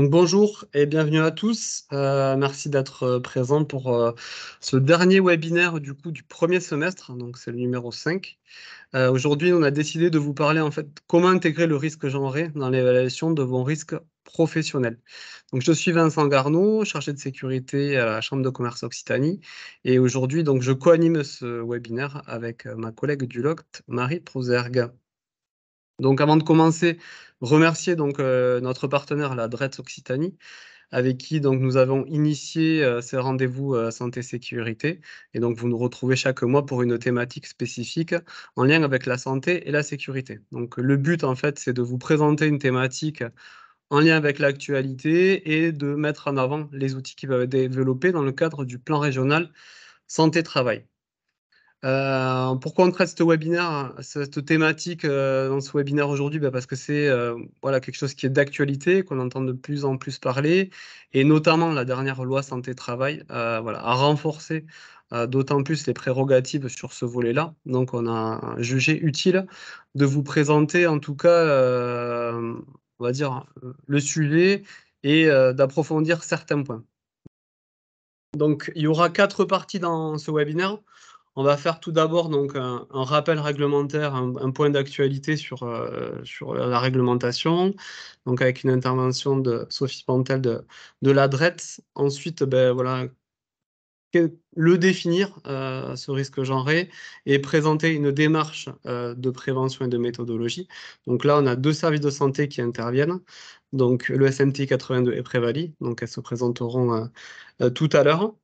Donc bonjour et bienvenue à tous. Merci d'être présents pour ce dernier webinaire du premier semestre, donc c'est le numéro 5. Aujourd'hui, on a décidé de vous parler en fait comment intégrer le risque genré dans l'évaluation de vos risques professionnels. Donc je suis Vincent Garneau, chargé de sécurité à la Chambre de commerce Occitanie, et aujourd'hui donc je co-anime ce webinaire avec ma collègue du LOCT, Marie Prousergue. Donc avant de commencer, remercier donc notre partenaire, la DRETS Occitanie, avec qui donc nous avons initié ces rendez-vous santé-sécurité. Et donc vous nous retrouvez chaque mois pour une thématique spécifique en lien avec la santé et la sécurité. Donc le but en fait, c'est de vous présenter une thématique en lien avec l'actualité et de mettre en avant les outils qui peuvent être développés dans le cadre du plan régional santé-travail. Pourquoi on traite ce webinaire, cette thématique dans ce webinaire aujourd'hui? Parce que c'est voilà, quelque chose qui est d'actualité, qu'on entend de plus en plus parler, et notamment la dernière loi santé-travail voilà, a renforcé d'autant plus les prérogatives sur ce volet-là. Donc on a jugé utile de vous présenter en tout cas, on va dire, le sujet et d'approfondir certains points. Donc il y aura 4 parties dans ce webinaire. On va faire tout d'abord donc un rappel réglementaire, un point d'actualité sur la réglementation, donc avec une intervention de Sophie Pantel de la DRETS. Ensuite, voilà, le définir, ce risque genré, et présenter une démarche de prévention et de méthodologie. Donc là, on a 2 services de santé qui interviennent, donc le SMT 82 et Prévali, donc elles se présenteront tout à l'heure.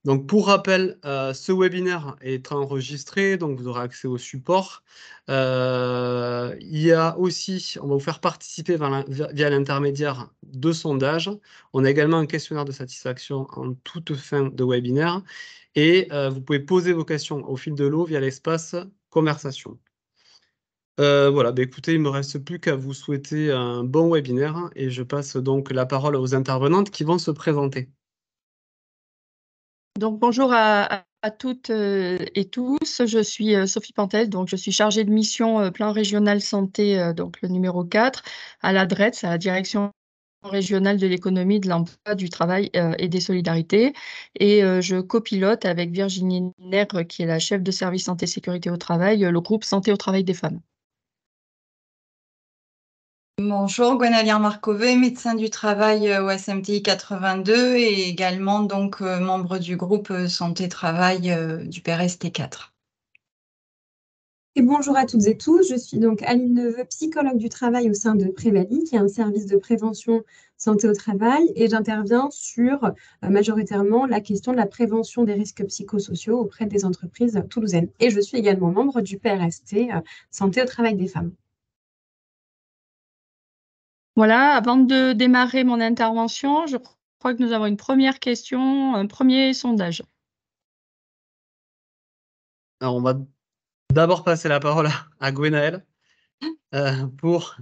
Donc, pour rappel, ce webinaire est enregistré, donc vous aurez accès au support. Il y a aussi, on va vous faire participer via l'intermédiaire de sondages. On a également un questionnaire de satisfaction en toute fin de webinaire. Et vous pouvez poser vos questions au fil de l'eau via l'espace conversation. Voilà, écoutez, il ne me reste plus qu'à vous souhaiter un bon webinaire et je passe donc la parole aux intervenantes qui vont se présenter. Donc bonjour à toutes et tous, je suis Sophie Pantel, donc je suis chargée de mission plan régional santé, donc le numéro 4, à la DRETS, à la direction régionale de l'économie, de l'emploi, du travail et des solidarités. Et je copilote avec Virginie Nègre, qui est la chef de service santé sécurité au travail, le groupe santé au travail des femmes. Bonjour, Gwenaëlle Marcové, médecin du travail au SMTI 82 et également donc membre du groupe santé-travail du PRST 4. Et bonjour à toutes et tous, je suis donc Aline Neveu, psychologue du travail au sein de Prévali, qui est un service de prévention santé au travail, et j'interviens sur majoritairement la question de la prévention des risques psychosociaux auprès des entreprises toulousaines. Et je suis également membre du PRST, santé au travail des femmes. Voilà, avant de démarrer mon intervention, je crois que nous avons une première question, un premier sondage. Alors, on va d'abord passer la parole à Gwenaëlle pour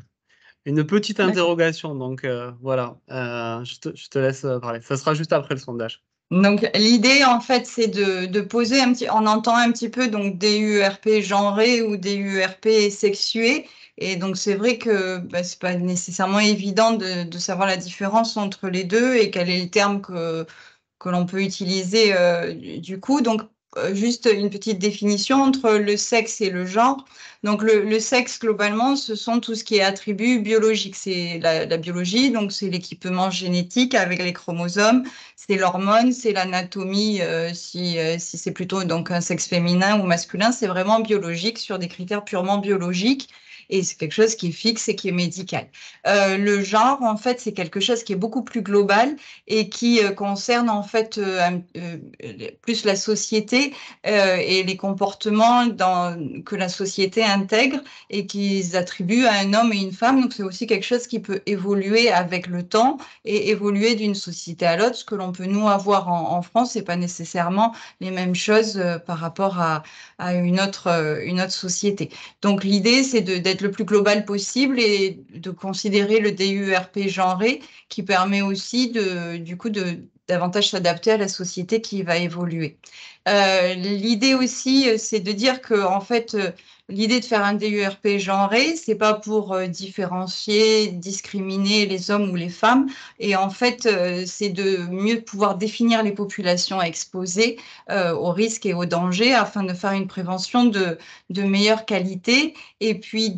une petite interrogation. Donc, voilà, je te laisse parler. Ça sera juste après le sondage. Donc, l'idée, en fait, c'est de poser un petit... On entend un petit peu donc DUERP genré ou DUERP sexué. Et donc, c'est vrai que c'est pas nécessairement évident de savoir la différence entre les deux et quel est le terme que l'on peut utiliser du coup. Donc, juste une petite définition entre le sexe et le genre. Donc, le sexe, globalement, ce sont tout ce qui est attributs biologiques. C'est la biologie, donc c'est l'équipement génétique avec les chromosomes, c'est l'hormone, c'est l'anatomie, si c'est plutôt donc un sexe féminin ou masculin, c'est vraiment biologique, sur des critères purement biologiques. Et c'est quelque chose qui est fixe et qui est médical. Le genre, en fait, c'est quelque chose qui est beaucoup plus global et qui concerne en fait plus la société et les comportements que la société intègre et qu'ils attribuent à un homme et une femme. Donc, c'est aussi quelque chose qui peut évoluer avec le temps et évoluer d'une société à l'autre. Ce que l'on peut nous avoir en France, c'est pas nécessairement les mêmes choses par rapport à une autre société. Donc, l'idée, c'est d'être le plus global possible et de considérer le DUERP genré qui permet aussi du coup davantage s'adapter à la société qui va évoluer. L'idée aussi, c'est de dire que en fait, l'idée de faire un DUERP genré, c'est pas pour différencier, discriminer les hommes ou les femmes. Et en fait, c'est de mieux pouvoir définir les populations exposées aux risques et aux dangers afin de faire une prévention de meilleure qualité. Et puis,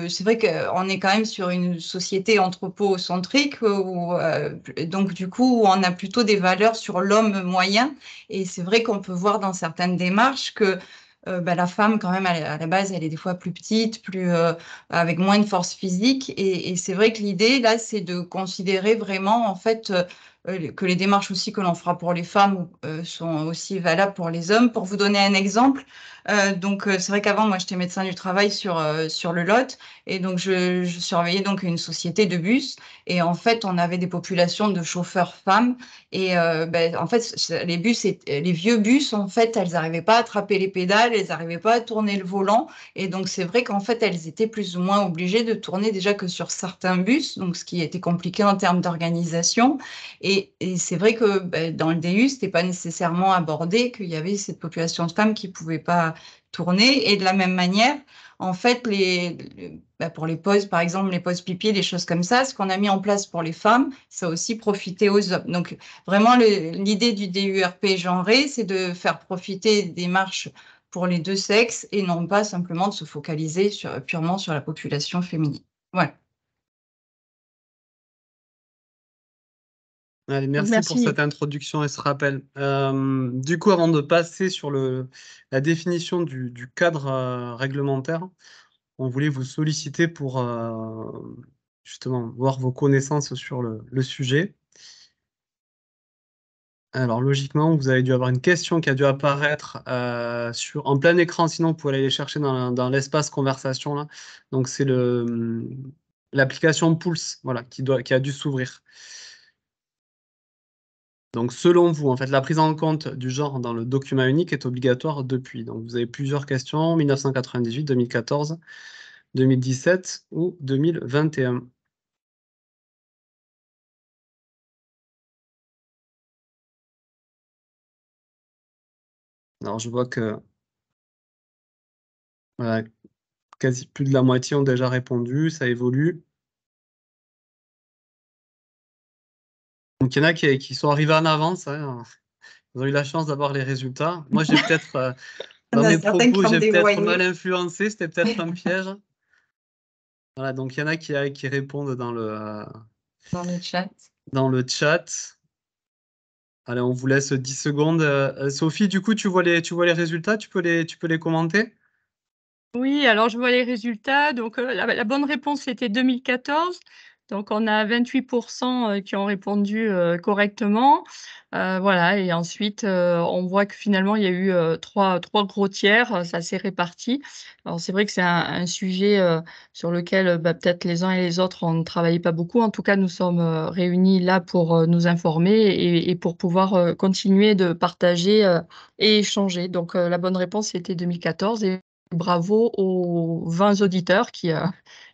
c'est vrai qu'on est quand même sur une société anthropocentrique donc du coup, où on a plutôt des valeurs sur l'homme moyen. Et c'est vrai qu'on peut voir dans certaines démarches que la femme, quand même, à la base, elle est des fois plus petite, avec moins de force physique. Et c'est vrai que l'idée, là, c'est de considérer vraiment, en fait, que les démarches aussi que l'on fera pour les femmes sont aussi valables pour les hommes. Pour vous donner un exemple, c'est vrai qu'avant, moi, j'étais médecin du travail sur le Lot. Et donc, je surveillais donc une société de bus. Et en fait, on avait des populations de chauffeurs femmes. Et en fait, les vieux bus, en fait, elles n'arrivaient pas à attraper les pédales, elles n'arrivaient pas à tourner le volant. Et donc, c'est vrai qu'en fait, elles étaient plus ou moins obligées de tourner déjà que sur certains bus, donc ce qui était compliqué en termes d'organisation. Et c'est vrai que dans le DU, ce n'était pas nécessairement abordé qu'il y avait cette population de femmes qui ne pouvaient pas tourner. Et de la même manière, en fait, pour les pauses, par exemple, les pauses pipi, les choses comme ça, ce qu'on a mis en place pour les femmes, ça a aussi profité aux hommes. Donc, vraiment, l'idée du DUERP genré, c'est de faire profiter des marches pour les deux sexes et non pas simplement de se focaliser purement sur la population féminine. Voilà. Allez, Donc, merci pour merci. cette introduction et ce rappel. Du coup, avant de passer sur la définition du cadre réglementaire, on voulait vous solliciter pour justement voir vos connaissances sur le sujet. Alors, logiquement, vous avez dû avoir une question qui a dû apparaître en plein écran, sinon vous pouvez aller les chercher dans l'espace conversation là. Donc, c'est l'application Pulse, voilà, qui a dû s'ouvrir. Donc, selon vous, en fait, la prise en compte du genre dans le document unique est obligatoire depuis. Donc, vous avez plusieurs questions, 1998, 2014, 2017 ou 2021. Alors, je vois que voilà, quasi plus de la moitié ont déjà répondu, ça évolue. Donc, il y en a qui sont arrivés en avance, hein. Ils ont eu la chance d'avoir les résultats. Moi, j'ai peut-être, Il y dans en a mes certains propos, qui ont j'ai peut-être dévoyé mal influencé, c'était peut-être un piège. Voilà, donc il y en a qui répondent dans le chat. dans le chat. Allez, on vous laisse 10 secondes. Sophie, du coup, tu vois les résultats, tu peux les commenter? Oui, alors je vois les résultats. Donc, la bonne réponse, c'était 2014. Donc, on a 28% qui ont répondu correctement. Voilà. Et ensuite, on voit que finalement, il y a eu trois gros tiers. Ça s'est réparti. Alors, c'est vrai que c'est un sujet sur lequel peut-être les uns et les autres, on ne travaillait pas beaucoup. En tout cas, nous sommes réunis là pour nous informer et pour pouvoir continuer de partager et échanger. Donc, la bonne réponse, c'était 2014. Et bravo aux 20 auditeurs qui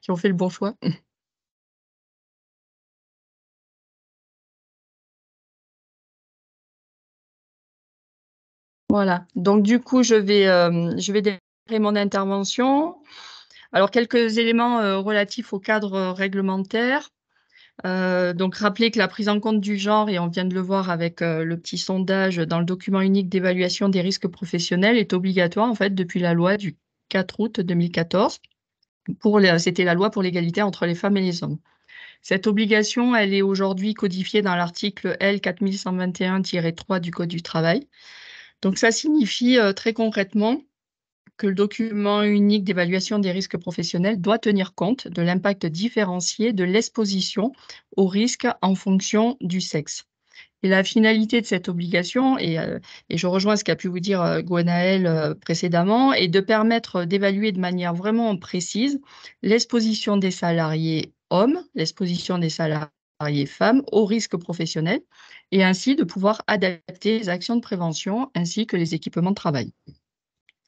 ont fait le bon choix. Voilà, donc du coup, je vais démarrer mon intervention. Alors quelques éléments, relatifs au cadre, réglementaire. Donc rappeler que la prise en compte du genre, et on vient de le voir avec, le petit sondage dans le document unique d'évaluation des risques professionnels, est obligatoire en fait depuis la loi du 4 août 2014 c'était la loi pour l'égalité entre les femmes et les hommes. Cette obligation, elle est aujourd'hui codifiée dans l'article L 4121-3 du Code du travail. Donc ça signifie, très concrètement que le document unique d'évaluation des risques professionnels doit tenir compte de l'impact différencié de l'exposition aux risques en fonction du sexe. Et la finalité de cette obligation, et je rejoins ce qu'a pu vous dire, Gwenaëlle, précédemment, est de permettre d'évaluer de manière vraiment précise l'exposition des salariés hommes, l'exposition des salariés femmes aux risques professionnels, et ainsi de pouvoir adapter les actions de prévention ainsi que les équipements de travail.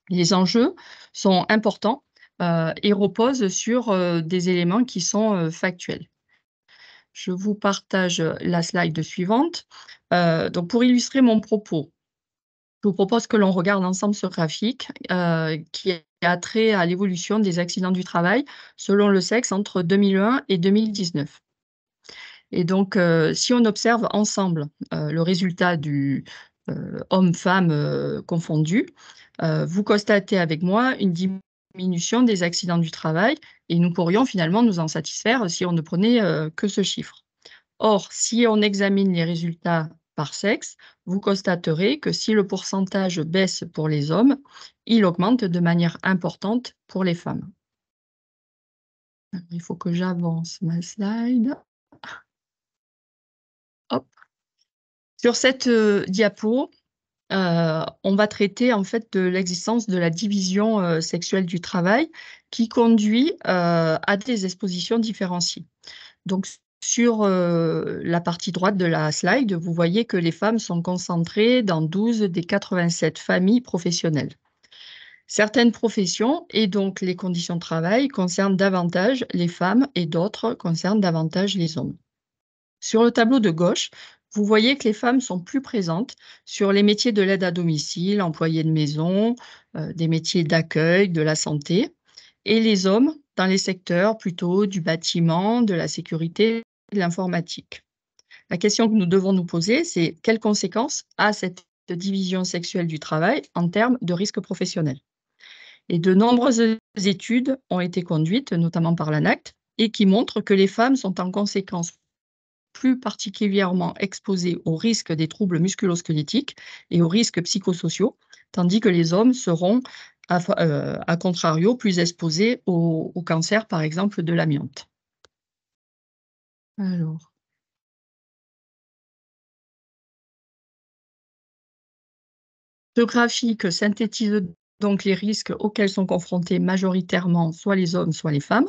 Les enjeux sont importants, et reposent sur, des éléments qui sont, factuels. Je vous partage la slide suivante. Donc pour illustrer mon propos, Je vous propose que l'on regarde ensemble ce graphique qui a trait à l'évolution des accidents du travail selon le sexe entre 2001 et 2019. Et donc, si on observe ensemble le résultat du homme-femme confondu, vous constatez avec moi une diminution des accidents du travail et nous pourrions finalement nous en satisfaire si on ne prenait que ce chiffre. Or, si on examine les résultats par sexe, vous constaterez que si le pourcentage baisse pour les hommes, il augmente de manière importante pour les femmes. Il faut que j'avance ma slide. Hop. Sur cette diapo, on va traiter en fait de l'existence de la division sexuelle du travail qui conduit à des expositions différenciées. Donc, sur la partie droite de la slide, vous voyez que les femmes sont concentrées dans 12 des 87 familles professionnelles. Certaines professions et donc les conditions de travail concernent davantage les femmes et d'autres concernent davantage les hommes. Sur le tableau de gauche, vous voyez que les femmes sont plus présentes sur les métiers de l'aide à domicile, employés de maison, des métiers d'accueil, de la santé, et les hommes dans les secteurs plutôt du bâtiment, de la sécurité, de l'informatique. La question que nous devons nous poser, c'est quelles conséquences a cette division sexuelle du travail en termes de risque professionnel? Et de nombreuses études ont été conduites, notamment par l'ANACT, et qui montrent que les femmes sont en conséquence plus particulièrement exposés au risque des troubles musculo-squelettiques et aux risques psychosociaux, tandis que les hommes seront, à contrario, plus exposés au cancer, par exemple, de l'amiante. Alors. Ce graphique synthétise donc les risques auxquels sont confrontés majoritairement soit les hommes, soit les femmes.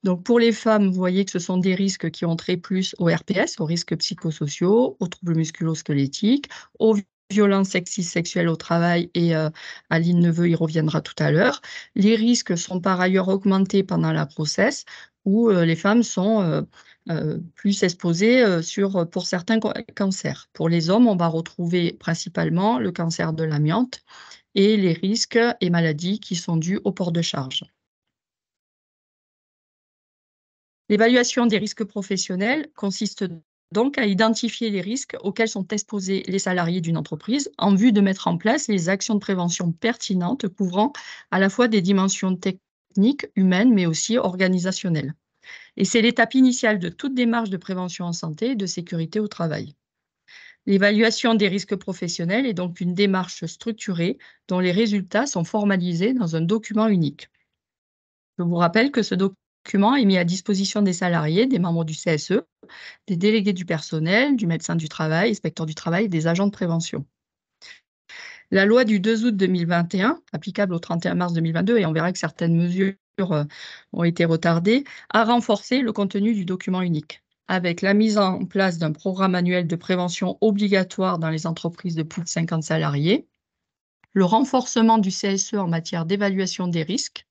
Donc, pour les femmes, vous voyez que ce sont des risques qui ont trait plus au RPS, aux risques psychosociaux, aux troubles musculo-squelettiques, aux violences sexistes sexuelles au travail, et Aline Neveu y reviendra tout à l'heure. Les risques sont par ailleurs augmentés pendant la grossesse, où les femmes sont plus exposées pour certains cancers. Pour les hommes, on va retrouver principalement le cancer de l'amiante et les risques et maladies qui sont dus au port de charge. L'évaluation des risques professionnels consiste donc à identifier les risques auxquels sont exposés les salariés d'une entreprise en vue de mettre en place les actions de prévention pertinentes couvrant à la fois des dimensions techniques, humaines, mais aussi organisationnelles. Et c'est l'étape initiale de toute démarche de prévention en santé et de sécurité au travail. L'évaluation des risques professionnels est donc une démarche structurée dont les résultats sont formalisés dans un document unique. Je vous rappelle que ce document est mis à disposition des salariés, des membres du CSE, des délégués du personnel, du médecin du travail, inspecteur du travail et des agents de prévention. La loi du 2 août 2021, applicable au 31 mars 2022, et on verra que certaines mesures ont été retardées, a renforcé le contenu du document unique, avec la mise en place d'un programme annuel de prévention obligatoire dans les entreprises de plus de 50 salariés, le renforcement du CSE en matière d'évaluation des risques,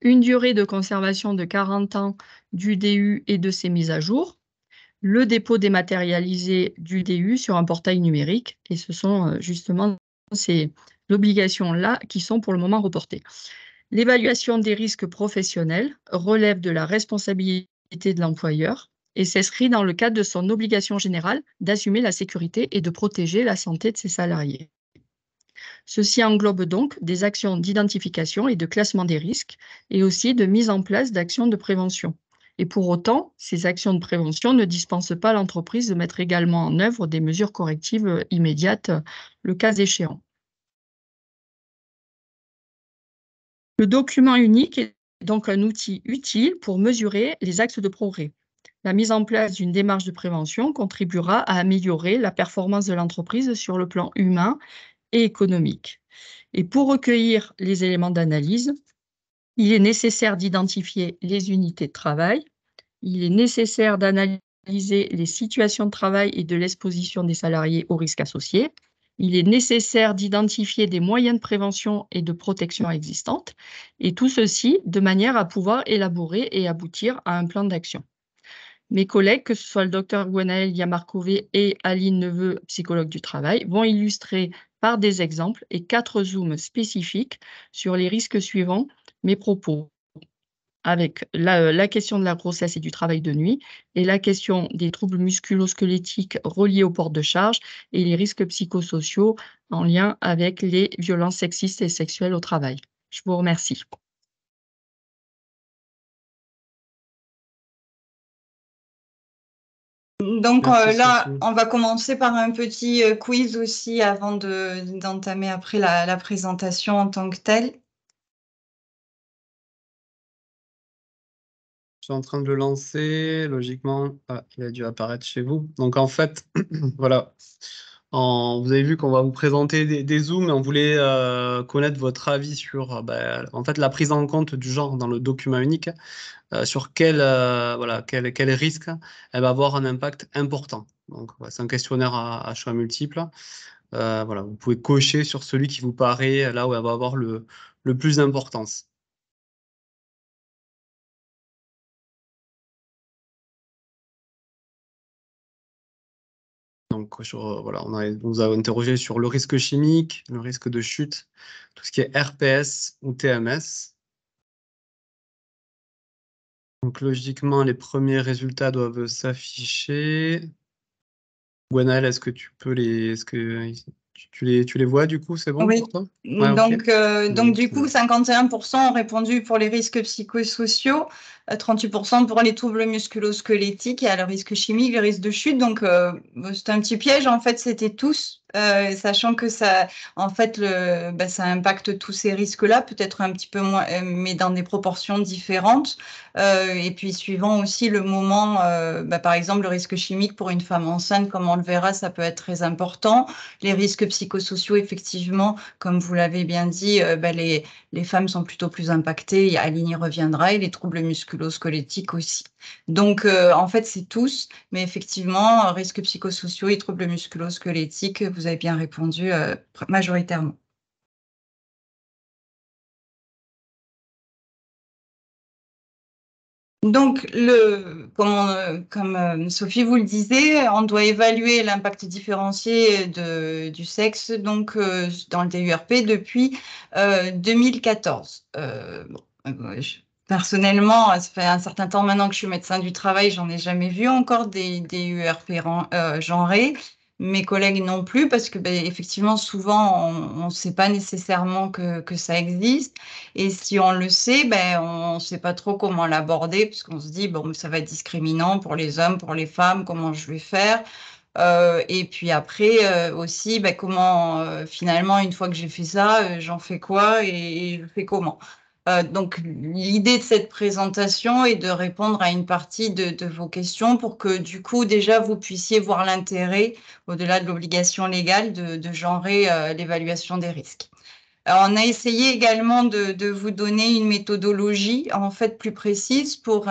une durée de conservation de 40 ans du DU et de ses mises à jour, le dépôt dématérialisé du DU sur un portail numérique, et ce sont justement ces obligations-là qui sont pour le moment reportées. L'évaluation des risques professionnels relève de la responsabilité de l'employeur et s'inscrit dans le cadre de son obligation générale d'assumer la sécurité et de protéger la santé de ses salariés. Ceci englobe donc des actions d'identification et de classement des risques et aussi de mise en place d'actions de prévention. Et pour autant, ces actions de prévention ne dispensent pas l'entreprise de mettre également en œuvre des mesures correctives immédiates, le cas échéant. Le document unique est donc un outil utile pour mesurer les axes de progrès. La mise en place d'une démarche de prévention contribuera à améliorer la performance de l'entreprise sur le plan humain et économique. Et pour recueillir les éléments d'analyse, il est nécessaire d'identifier les unités de travail, il est nécessaire d'analyser les situations de travail et de l'exposition des salariés aux risques associés, il est nécessaire d'identifier des moyens de prévention et de protection existantes, et tout ceci de manière à pouvoir élaborer et aboutir à un plan d'action. Mes collègues, que ce soit le docteur Gwenaëlle Yamarkové et Aline Neveu, psychologue du travail, vont illustrer par des exemples et 4 zooms spécifiques sur les risques suivants mes propos, avec la question de la grossesse et du travail de nuit et la question des troubles musculo-squelettiques reliés aux portes de charge et les risques psychosociaux en lien avec les violences sexistes et sexuelles au travail. Je vous remercie. Donc Merci, là, Sophie. on va commencer par un petit quiz aussi avant d'entamer après la présentation en tant que telle. Je suis en train de le lancer, logiquement. Ah, il a dû apparaître chez vous. Donc en fait, voilà. Vous avez vu qu'on va vous présenter des zooms et on voulait connaître votre avis sur en fait, la prise en compte du genre dans le document unique, sur quel risque elle va avoir un impact important. Donc c'est un questionnaire à choix multiples. Voilà, vous pouvez cocher sur celui qui vous paraît là où elle va avoir le plus d'importance. Donc, voilà, on vous a interrogé sur le risque chimique, le risque de chute, tout ce qui est RPS ou TMS. Donc, logiquement, les premiers résultats doivent s'afficher. Gwenaëlle, est-ce que tu les vois du coup, c'est bon Oui. pour toi? Ouais, Donc, ok. donc du coup, 51% ont répondu pour les risques psychosociaux, 38% pour les troubles musculo-squelettiques et à le risque chimique, le risque de chute. Donc, c'est un petit piège. En fait, c'était tous, sachant que ça, en fait, ça impacte tous ces risques-là, peut-être un petit peu moins, mais dans des proportions différentes. Et puis, suivant aussi le moment, par exemple, le risque chimique pour une femme enceinte, comme on le verra, ça peut être très important. Les risques psychosociaux, effectivement, comme vous l'avez bien dit, les femmes sont plutôt plus impactées. Aline y reviendra, et les troubles musculo-squelettiques aussi. Donc, en fait, c'est tous, mais effectivement, risques psychosociaux et troubles musculo-squelettiques, vous avez bien répondu majoritairement. Donc, comme Sophie vous le disait, on doit évaluer l'impact différencié du sexe donc, dans le DURP depuis 2014. Personnellement, ça fait un certain temps maintenant que je suis médecin du travail, j'en ai jamais vu encore des DURP genrés. Mes collègues non plus, parce que effectivement, souvent, on ne sait pas nécessairement que ça existe. Et si on le sait, on ne sait pas trop comment l'aborder, puisqu'on se dit, bon, ça va être discriminant pour les hommes, pour les femmes, comment je vais faire. Et puis après aussi, comment finalement, une fois que j'ai fait ça, j'en fais quoi et je fais comment. Donc, l'idée de cette présentation est de répondre à une partie de vos questions pour que, du coup, déjà, vous puissiez voir l'intérêt, au-delà de l'obligation légale, de genrer l'évaluation des risques. Alors, on a essayé également de vous donner une méthodologie en fait plus précise pour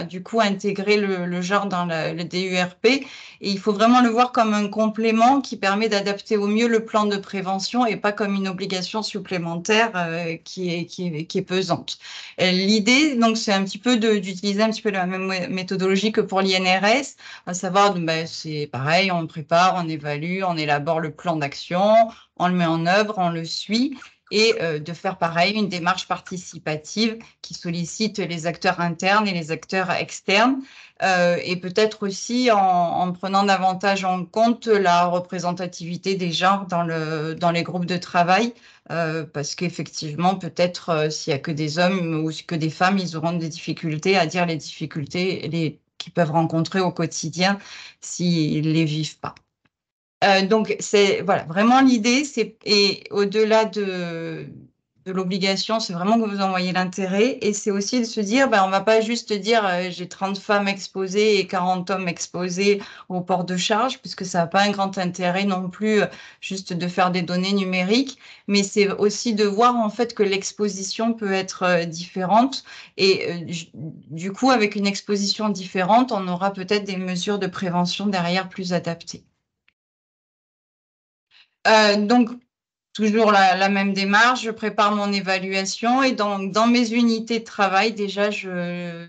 du coup intégrer le genre dans le DURP. Et il faut vraiment le voir comme un complément qui permet d'adapter au mieux le plan de prévention et pas comme une obligation supplémentaire qui est pesante. L'idée, donc, c'est un petit peu d'utiliser un petit peu la même méthodologie que pour l'INRS, à savoir, c'est pareil, on prépare, on évalue, on élabore le plan d'action, on le met en œuvre, on le suit, et de faire pareil, une démarche participative qui sollicite les acteurs internes et les acteurs externes, et peut-être aussi en prenant davantage en compte la représentativité des genres dans les groupes de travail, parce qu'effectivement, peut-être s'il n'y a que des hommes ou que des femmes, ils auront des difficultés à dire les difficultés qu'ils peuvent rencontrer au quotidien s'ils ne les vivent pas. Donc, c'est voilà, vraiment l'idée, et au-delà de l'obligation, c'est vraiment que vous envoyez l'intérêt, et c'est aussi de se dire, on ne va pas juste dire j'ai 30 femmes exposées et 40 hommes exposés au port de charge, puisque ça n'a pas un grand intérêt non plus juste de faire des données numériques, mais c'est aussi de voir en fait que l'exposition peut être différente, et du coup, avec une exposition différente, on aura peut-être des mesures de prévention derrière plus adaptées. Donc, toujours la même démarche, je prépare mon évaluation et dans mes unités de travail, déjà, je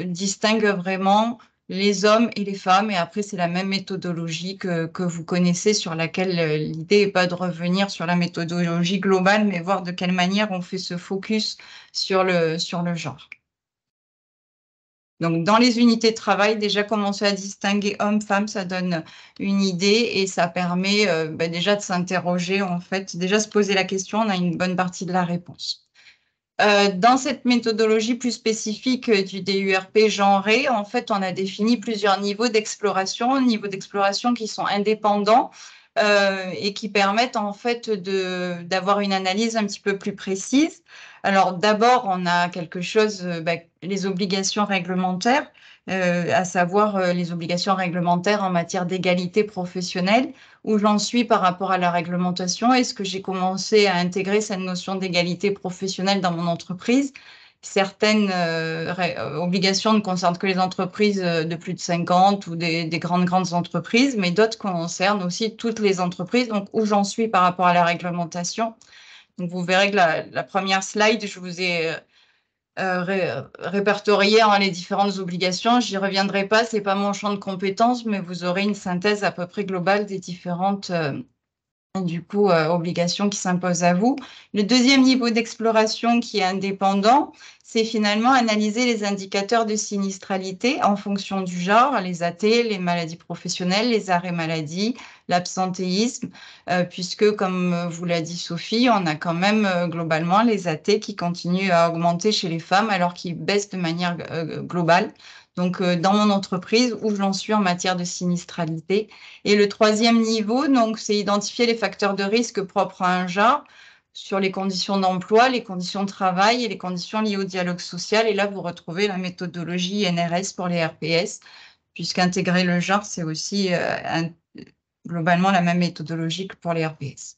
distingue vraiment les hommes et les femmes. Et après, c'est la même méthodologie que vous connaissez, sur laquelle l'idée n'est pas de revenir sur la méthodologie globale, mais voir de quelle manière on fait ce focus sur le genre. Donc, dans les unités de travail, déjà commencer à distinguer hommes-femmes, ça donne une idée et ça permet déjà de s'interroger, en fait, déjà se poser la question, on a une bonne partie de la réponse. Dans cette méthodologie plus spécifique du DURP genré, en fait, on a défini plusieurs niveaux d'exploration qui sont indépendants et qui permettent en fait d'avoir une analyse un petit peu plus précise. Alors d'abord, on a quelque chose, les obligations réglementaires, à savoir les obligations réglementaires en matière d'égalité professionnelle, où j'en suis par rapport à la réglementation. Est-ce que j'ai commencé à intégrer cette notion d'égalité professionnelle dans mon entreprise? Certaines obligations ne concernent que les entreprises de plus de 50 ou des grandes entreprises, mais d'autres concernent aussi toutes les entreprises. Donc, où j'en suis par rapport à la réglementation? Donc, vous verrez que la première slide, je vous ai répertorié les différentes obligations. J'y reviendrai pas, c'est pas mon champ de compétences, mais vous aurez une synthèse à peu près globale des différentes obligations qui s'imposent à vous. Le deuxième niveau d'exploration qui est indépendant, c'est finalement analyser les indicateurs de sinistralité en fonction du genre, les AT, les maladies professionnelles, les arrêts maladie, l'absentéisme, puisque, comme vous l'a dit Sophie, on a quand même globalement les AT qui continuent à augmenter chez les femmes alors qu'ils baissent de manière globale. Donc, dans mon entreprise, où j'en suis en matière de sinistralité. Et le troisième niveau, donc, c'est identifier les facteurs de risque propres à un genre sur les conditions d'emploi, les conditions de travail et les conditions liées au dialogue social. Et là, vous retrouvez la méthodologie NRS pour les RPS, puisqu'intégrer le genre, c'est aussi globalement la même méthodologie que pour les RPS.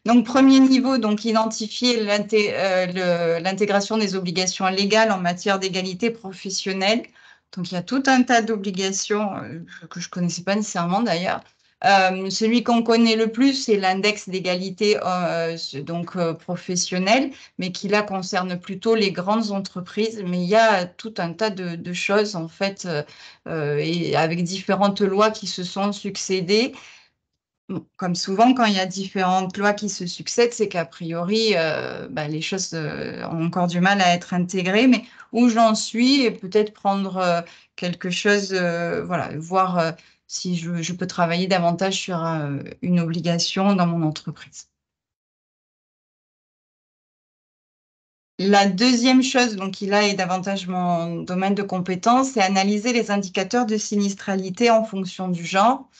Donc, premier niveau, donc identifier l'intégration des obligations légales en matière d'égalité professionnelle. Donc, il y a tout un tas d'obligations que je ne connaissais pas nécessairement d'ailleurs. Celui qu'on connaît le plus, c'est l'index d'égalité professionnelle, mais qui là concerne plutôt les grandes entreprises. Mais il y a tout un tas de choses en fait, et avec différentes lois qui se sont succédées. Comme souvent, quand il y a différentes lois qui se succèdent, c'est qu'a priori, les choses ont encore du mal à être intégrées. Mais où j'en suis, et peut-être prendre quelque chose, voir si je peux travailler davantage sur une obligation dans mon entreprise. La deuxième chose, donc qui là est davantage mon domaine de compétence, c'est analyser les indicateurs de sinistralité en fonction du genre.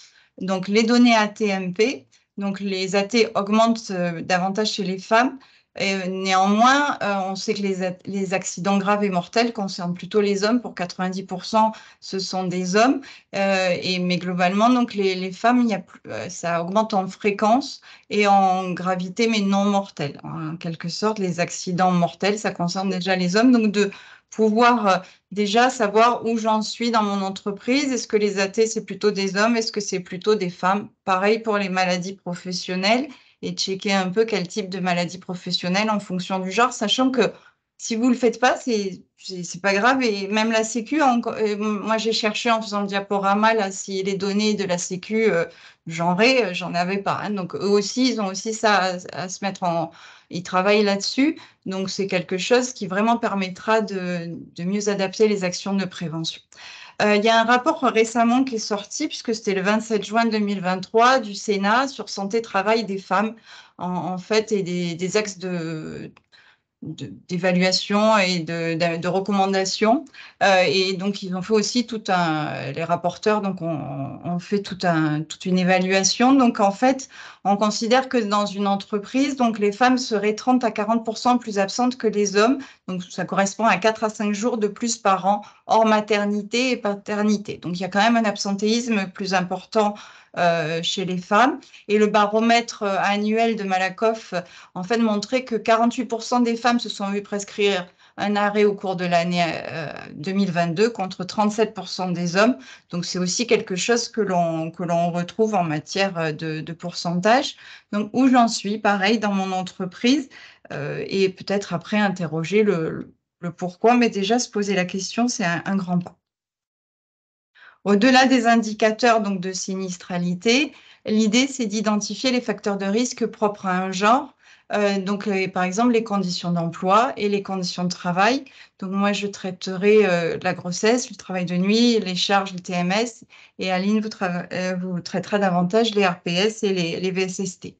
Donc, les données AT-MP, donc les AT augmentent davantage chez les femmes. Néanmoins, on sait que les accidents graves et mortels concernent plutôt les hommes. Pour 90%, ce sont des hommes. Mais globalement, donc les femmes, ça augmente en fréquence et en gravité, mais non mortelle. En quelque sorte, les accidents mortels, ça concerne déjà les hommes. Donc, de pouvoir déjà savoir où j'en suis dans mon entreprise. Est-ce que les AT, c'est plutôt des hommes? Est-ce que c'est plutôt des femmes? Pareil pour les maladies professionnelles, et checker un peu quel type de maladie professionnelle en fonction du genre, sachant que si vous ne le faites pas, c'est pas grave. Et même la Sécu, moi j'ai cherché en faisant le diaporama là, si les données de la Sécu genrées, j'en avais pas. Hein. Donc eux aussi, ils ont aussi ça à se mettre en... Ils travaillent là-dessus. Donc c'est quelque chose qui vraiment permettra de mieux adapter les actions de prévention. Il y a un rapport récemment qui est sorti, puisque c'était le 27 juin 2023, du Sénat sur santé-travail des femmes, en fait, et des axes d'évaluation et de recommandations. Et donc, ils ont fait aussi les rapporteurs, donc, ont fait toute une évaluation. Donc, en fait, on considère que dans une entreprise, donc, les femmes seraient 30 à 40% plus absentes que les hommes. Donc, ça correspond à 4 à 5 jours de plus par an, hors maternité et paternité. Donc, il y a quand même un absentéisme plus important chez les femmes. Et le baromètre annuel de Malakoff en fait montrait que 48% des femmes se sont vues prescrire un arrêt au cours de l'année 2022 contre 37% des hommes. Donc, c'est aussi quelque chose que l'on retrouve en matière de pourcentage. Donc, où j'en suis, pareil, dans mon entreprise, et peut-être après interroger le pourquoi, mais déjà se poser la question, c'est un grand pas. Au-delà des indicateurs donc, de sinistralité, l'idée, c'est d'identifier les facteurs de risque propres à un genre. Donc, par exemple, les conditions d'emploi et les conditions de travail. Donc, moi, je traiterai la grossesse, le travail de nuit, les charges, le TMS. Et Aline vous traitera davantage les RPS et les VSST.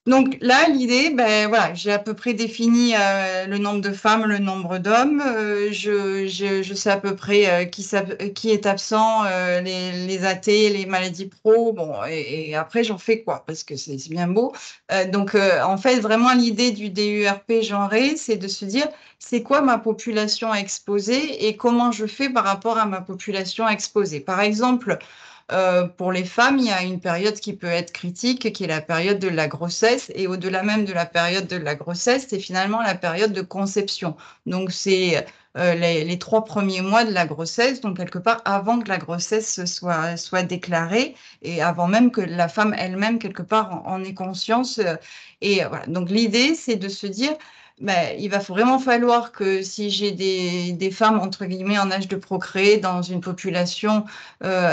Donc là, l'idée, ben voilà, j'ai à peu près défini le nombre de femmes, le nombre d'hommes. Je sais à peu près qui est absent, les AT, les maladies pro. Bon, et après, j'en fais quoi? Parce que c'est bien beau. Donc, en fait, vraiment, l'idée du DURP genré, c'est de se dire, c'est quoi ma population exposée et comment je fais par rapport à ma population exposée. Par exemple, pour les femmes, il y a une période qui peut être critique, qui est la période de la grossesse. Et au-delà même de la période de la grossesse, c'est finalement la période de conception. Donc, c'est les 3 premiers mois de la grossesse, donc quelque part avant que la grossesse soit déclarée et avant même que la femme elle-même, quelque part, en ait conscience. Et voilà. Donc, l'idée, c'est de se dire, ben, il va vraiment falloir que si j'ai des femmes, entre guillemets, en âge de procréer dans une population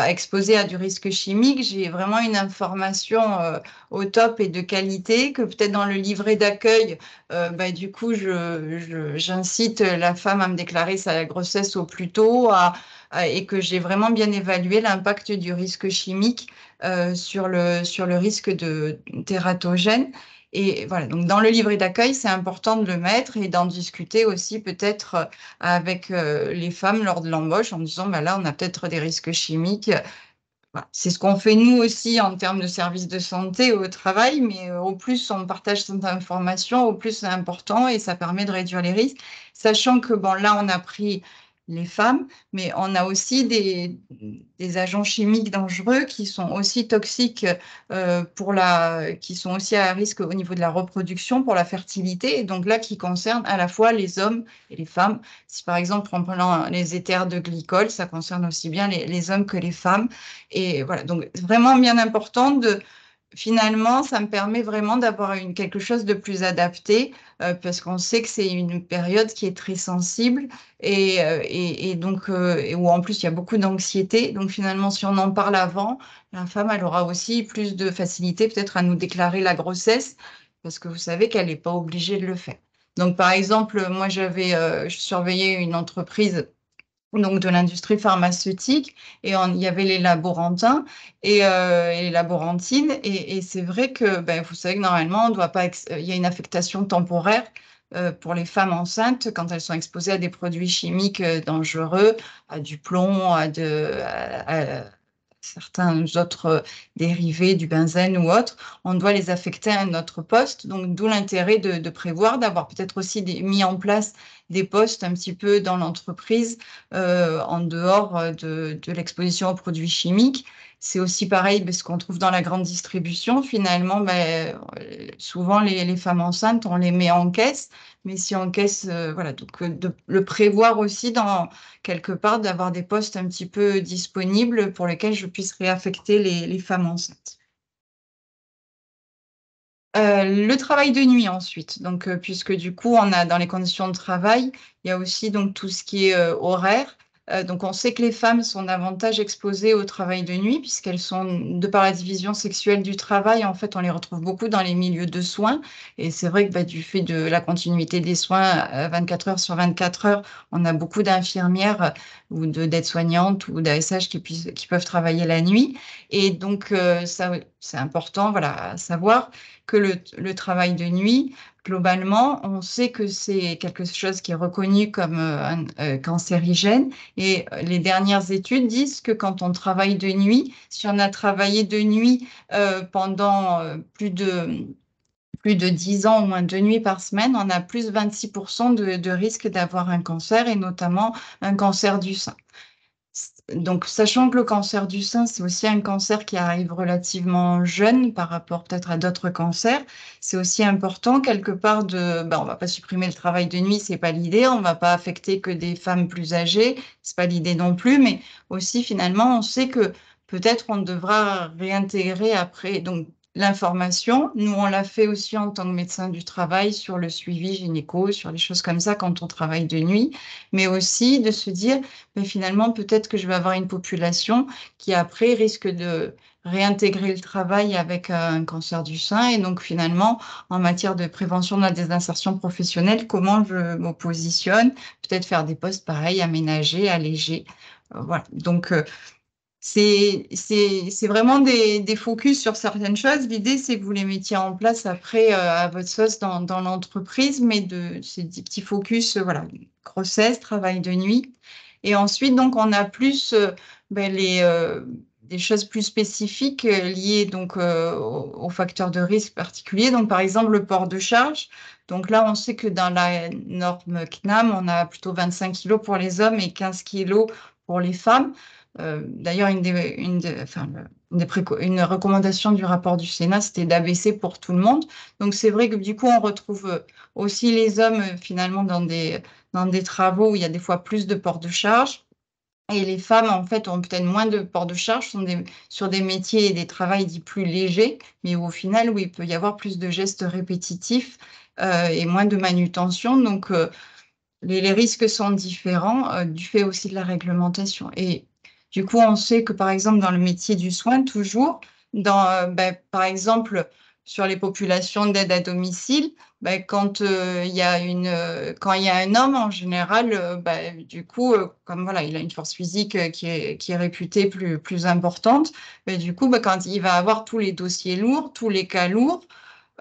exposée à du risque chimique, j'ai vraiment une information au top et de qualité, que peut-être dans le livret d'accueil, ben, du coup, j'incite la femme à me déclarer sa grossesse au plus tôt et que j'ai vraiment bien évalué l'impact du risque chimique sur le risque de tératogène. Et voilà, donc dans le livret d'accueil, c'est important de le mettre et d'en discuter aussi peut-être avec les femmes lors de l'embauche en disant, bah là, on a peut-être des risques chimiques. Voilà. C'est ce qu'on fait nous aussi en termes de services de santé au travail, mais au plus on partage cette information, au plus c'est important et ça permet de réduire les risques. Sachant que, bon, là, on a pris les femmes, mais on a aussi des agents chimiques dangereux qui sont aussi toxiques qui sont aussi à risque au niveau de la reproduction pour la fertilité, et donc là qui concernent à la fois les hommes et les femmes. Si par exemple en prenant les éthers de glycol, ça concerne aussi bien les hommes que les femmes. Et voilà, donc vraiment bien important finalement, ça me permet vraiment d'avoir quelque chose de plus adapté parce qu'on sait que c'est une période qui est très sensible et donc où en plus il y a beaucoup d'anxiété. Donc finalement, si on en parle avant, la femme, elle aura aussi plus de facilité peut-être à nous déclarer la grossesse parce que vous savez qu'elle n'est pas obligée de le faire. Donc par exemple, moi je surveillais une entreprise donc de l'industrie pharmaceutique, et il y avait les laborantins et les laborantines, et c'est vrai que ben, vous savez que normalement, on doit pas il y a une affectation temporaire pour les femmes enceintes quand elles sont exposées à des produits chimiques dangereux, à du plomb, à certains autres dérivés du benzène ou autres, on doit les affecter à un autre poste. Donc, d'où l'intérêt de prévoir, d'avoir peut-être aussi mis en place des postes un petit peu dans l'entreprise en dehors de l'exposition aux produits chimiques. C'est aussi pareil, ce qu'on trouve dans la grande distribution. Finalement, souvent, les femmes enceintes, on les met en caisse. Mais si en caisse, voilà, donc de le prévoir aussi quelque part, d'avoir des postes un petit peu disponibles pour lesquels je puisse réaffecter les femmes enceintes. Le travail de nuit ensuite, donc puisque du coup on a dans les conditions de travail, il y a aussi donc tout ce qui est horaire. Donc on sait que les femmes sont davantage exposées au travail de nuit puisqu'elles sont, de par la division sexuelle du travail, en fait on les retrouve beaucoup dans les milieux de soins. Et c'est vrai que du fait de la continuité des soins 24 heures sur 24 heures, on a beaucoup d'infirmières ou d'aides-soignantes ou d'ASH qui peuvent travailler la nuit. Et donc ça c'est important, voilà, à savoir que le travail de nuit, globalement, on sait que c'est quelque chose qui est reconnu comme cancérigène. Et les dernières études disent que quand on travaille de nuit, si on a travaillé de nuit pendant plus de 10 ans, au moins 2 nuits par semaine, on a plus 26% de risque d'avoir un cancer et notamment un cancer du sein. Donc, sachant que le cancer du sein, c'est aussi un cancer qui arrive relativement jeune par rapport peut-être à d'autres cancers, c'est aussi important quelque part on va pas supprimer le travail de nuit, c'est pas l'idée, on va pas affecter que des femmes plus âgées, c'est pas l'idée non plus, mais aussi finalement, on sait que peut-être on devra réintégrer après, donc l'information. Nous, on l'a fait aussi en tant que médecin du travail sur le suivi gynéco, sur les choses comme ça quand on travaille de nuit, mais aussi de se dire, mais finalement, peut-être que je vais avoir une population qui après risque de réintégrer le travail avec un cancer du sein. Et donc, finalement, en matière de prévention de la désinsertion professionnelle, comment je me positionne, peut-être faire des postes pareils, aménagés, allégés. Voilà. Donc, c'est vraiment des focus sur certaines choses. L'idée, c'est que vous les mettiez en place après à votre sauce dans l'entreprise, mais c'est des petits focus, voilà, grossesse, travail de nuit. Et ensuite, donc, on a plus des choses plus spécifiques liées donc, aux facteurs de risque particuliers. Donc, par exemple, le port de charge. Donc là, on sait que dans la norme CNAM, on a plutôt 25 kilos pour les hommes et 15 kilos pour les femmes. D'ailleurs, une recommandation du rapport du Sénat, c'était d'abaisser pour tout le monde. Donc, c'est vrai que du coup, on retrouve aussi les hommes finalement dans des travaux où il y a des fois plus de port de charge. Et les femmes, en fait, ont peut-être moins de port de charge, sont sur des métiers et des travails dits plus légers, mais au final, où il peut y avoir plus de gestes répétitifs et moins de manutention. Donc, les risques sont différents du fait aussi de la réglementation. Et du coup, on sait que, par exemple, dans le métier du soin, toujours, par exemple, sur les populations d'aide à domicile, quand il y a quand il y a un homme, en général, du coup, comme voilà, il a une force physique qui est réputée plus importante, du coup, quand il va avoir tous les dossiers lourds, tous les cas lourds,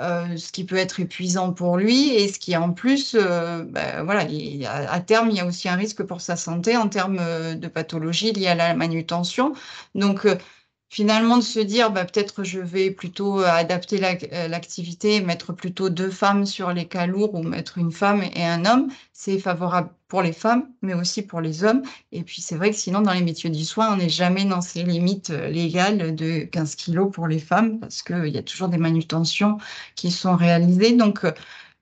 ce qui peut être épuisant pour lui et ce qui en plus, voilà, à terme, il y a aussi un risque pour sa santé en termes de pathologie liée à la manutention. Donc, finalement, de se dire, peut-être je vais plutôt adapter l'activité et mettre plutôt 2 femmes sur les cas lourds ou mettre une femme et un homme, c'est favorable pour les femmes, mais aussi pour les hommes. Et puis, c'est vrai que sinon, dans les métiers du soin, on n'est jamais dans ces limites légales de 15 kilos pour les femmes parce qu'il y a toujours des manutentions qui sont réalisées. Donc,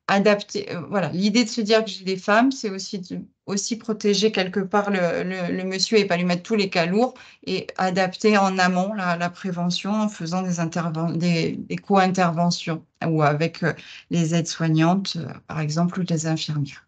adapter, voilà, l'idée de se dire que j'ai des femmes, c'est aussi protéger quelque part le monsieur et pas lui mettre tous les cas lourds et adapter en amont la prévention en faisant des co-interventions ou avec les aides-soignantes, par exemple, ou les infirmières.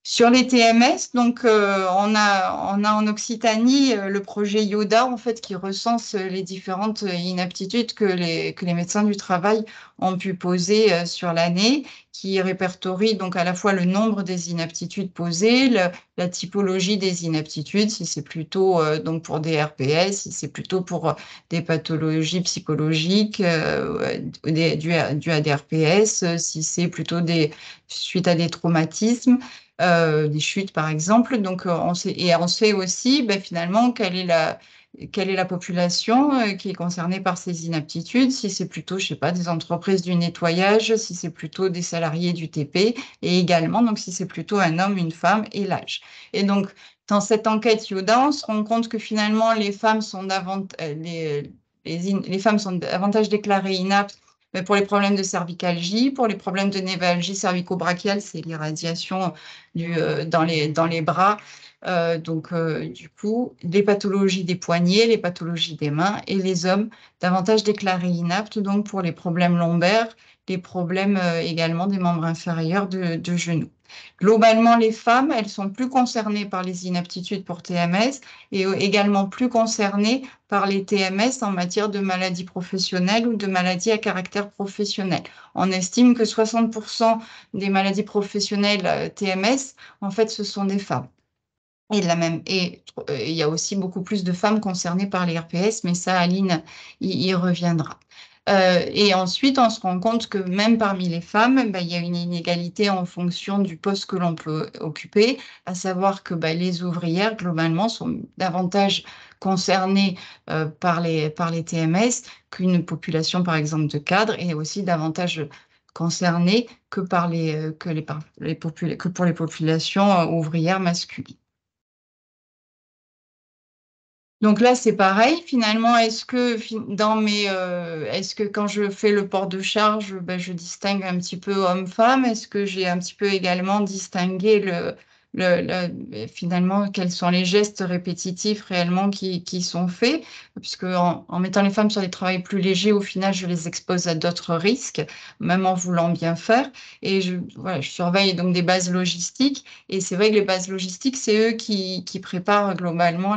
Sur les TMS, donc on a en Occitanie le projet Yoda en fait qui recense les différentes inaptitudes que les médecins du travail ont pu poser sur l'année, qui répertorie donc à la fois le nombre des inaptitudes posées, la typologie des inaptitudes, si c'est plutôt donc pour des RPS, si c'est plutôt pour des pathologies psychologiques dues à des RPS, si c'est plutôt suite à des traumatismes. Des chutes par exemple. Donc, on sait aussi finalement quelle est la population qui est concernée par ces inaptitudes, si c'est plutôt, je sais pas, des entreprises du nettoyage, si c'est plutôt des salariés du TP, et également donc si c'est plutôt un homme, une femme et l'âge. Et donc, dans cette enquête Yoda, on se rend compte que finalement les femmes sont les femmes sont davantage déclarées inaptes pour les problèmes de cervicalgie, pour les problèmes de névralgie cervico-brachiale, c'est l'irradiation dans les bras. Du coup, les pathologies des poignets, les pathologies des mains, et les hommes davantage déclarés inaptes, donc pour les problèmes lombaires, les problèmes également des membres inférieurs de genoux. Globalement, les femmes, elles sont plus concernées par les inaptitudes pour TMS et également plus concernées par les TMS en matière de maladies professionnelles ou de maladies à caractère professionnel. On estime que 60% des maladies professionnelles TMS, en fait, ce sont des femmes. Et il y a aussi beaucoup plus de femmes concernées par les RPS, mais ça, Aline y reviendra. Et ensuite, on se rend compte que même parmi les femmes, il y a une inégalité en fonction du poste que l'on peut occuper, à savoir que les ouvrières, globalement, sont davantage concernées par les TMS qu'une population, par exemple, de cadres, et aussi davantage concernées que pour les populations ouvrières masculines. Donc là, c'est pareil. Finalement, est-ce que quand je fais le port de charge, je distingue un petit peu homme-femme? Est-ce que j'ai un petit peu également distingué finalement, quels sont les gestes répétitifs réellement qui sont faits, puisque en mettant les femmes sur des travails plus légers, au final, je les expose à d'autres risques, même en voulant bien faire. Et voilà, je surveille donc des bases logistiques. Et c'est vrai que les bases logistiques, c'est eux qui préparent globalement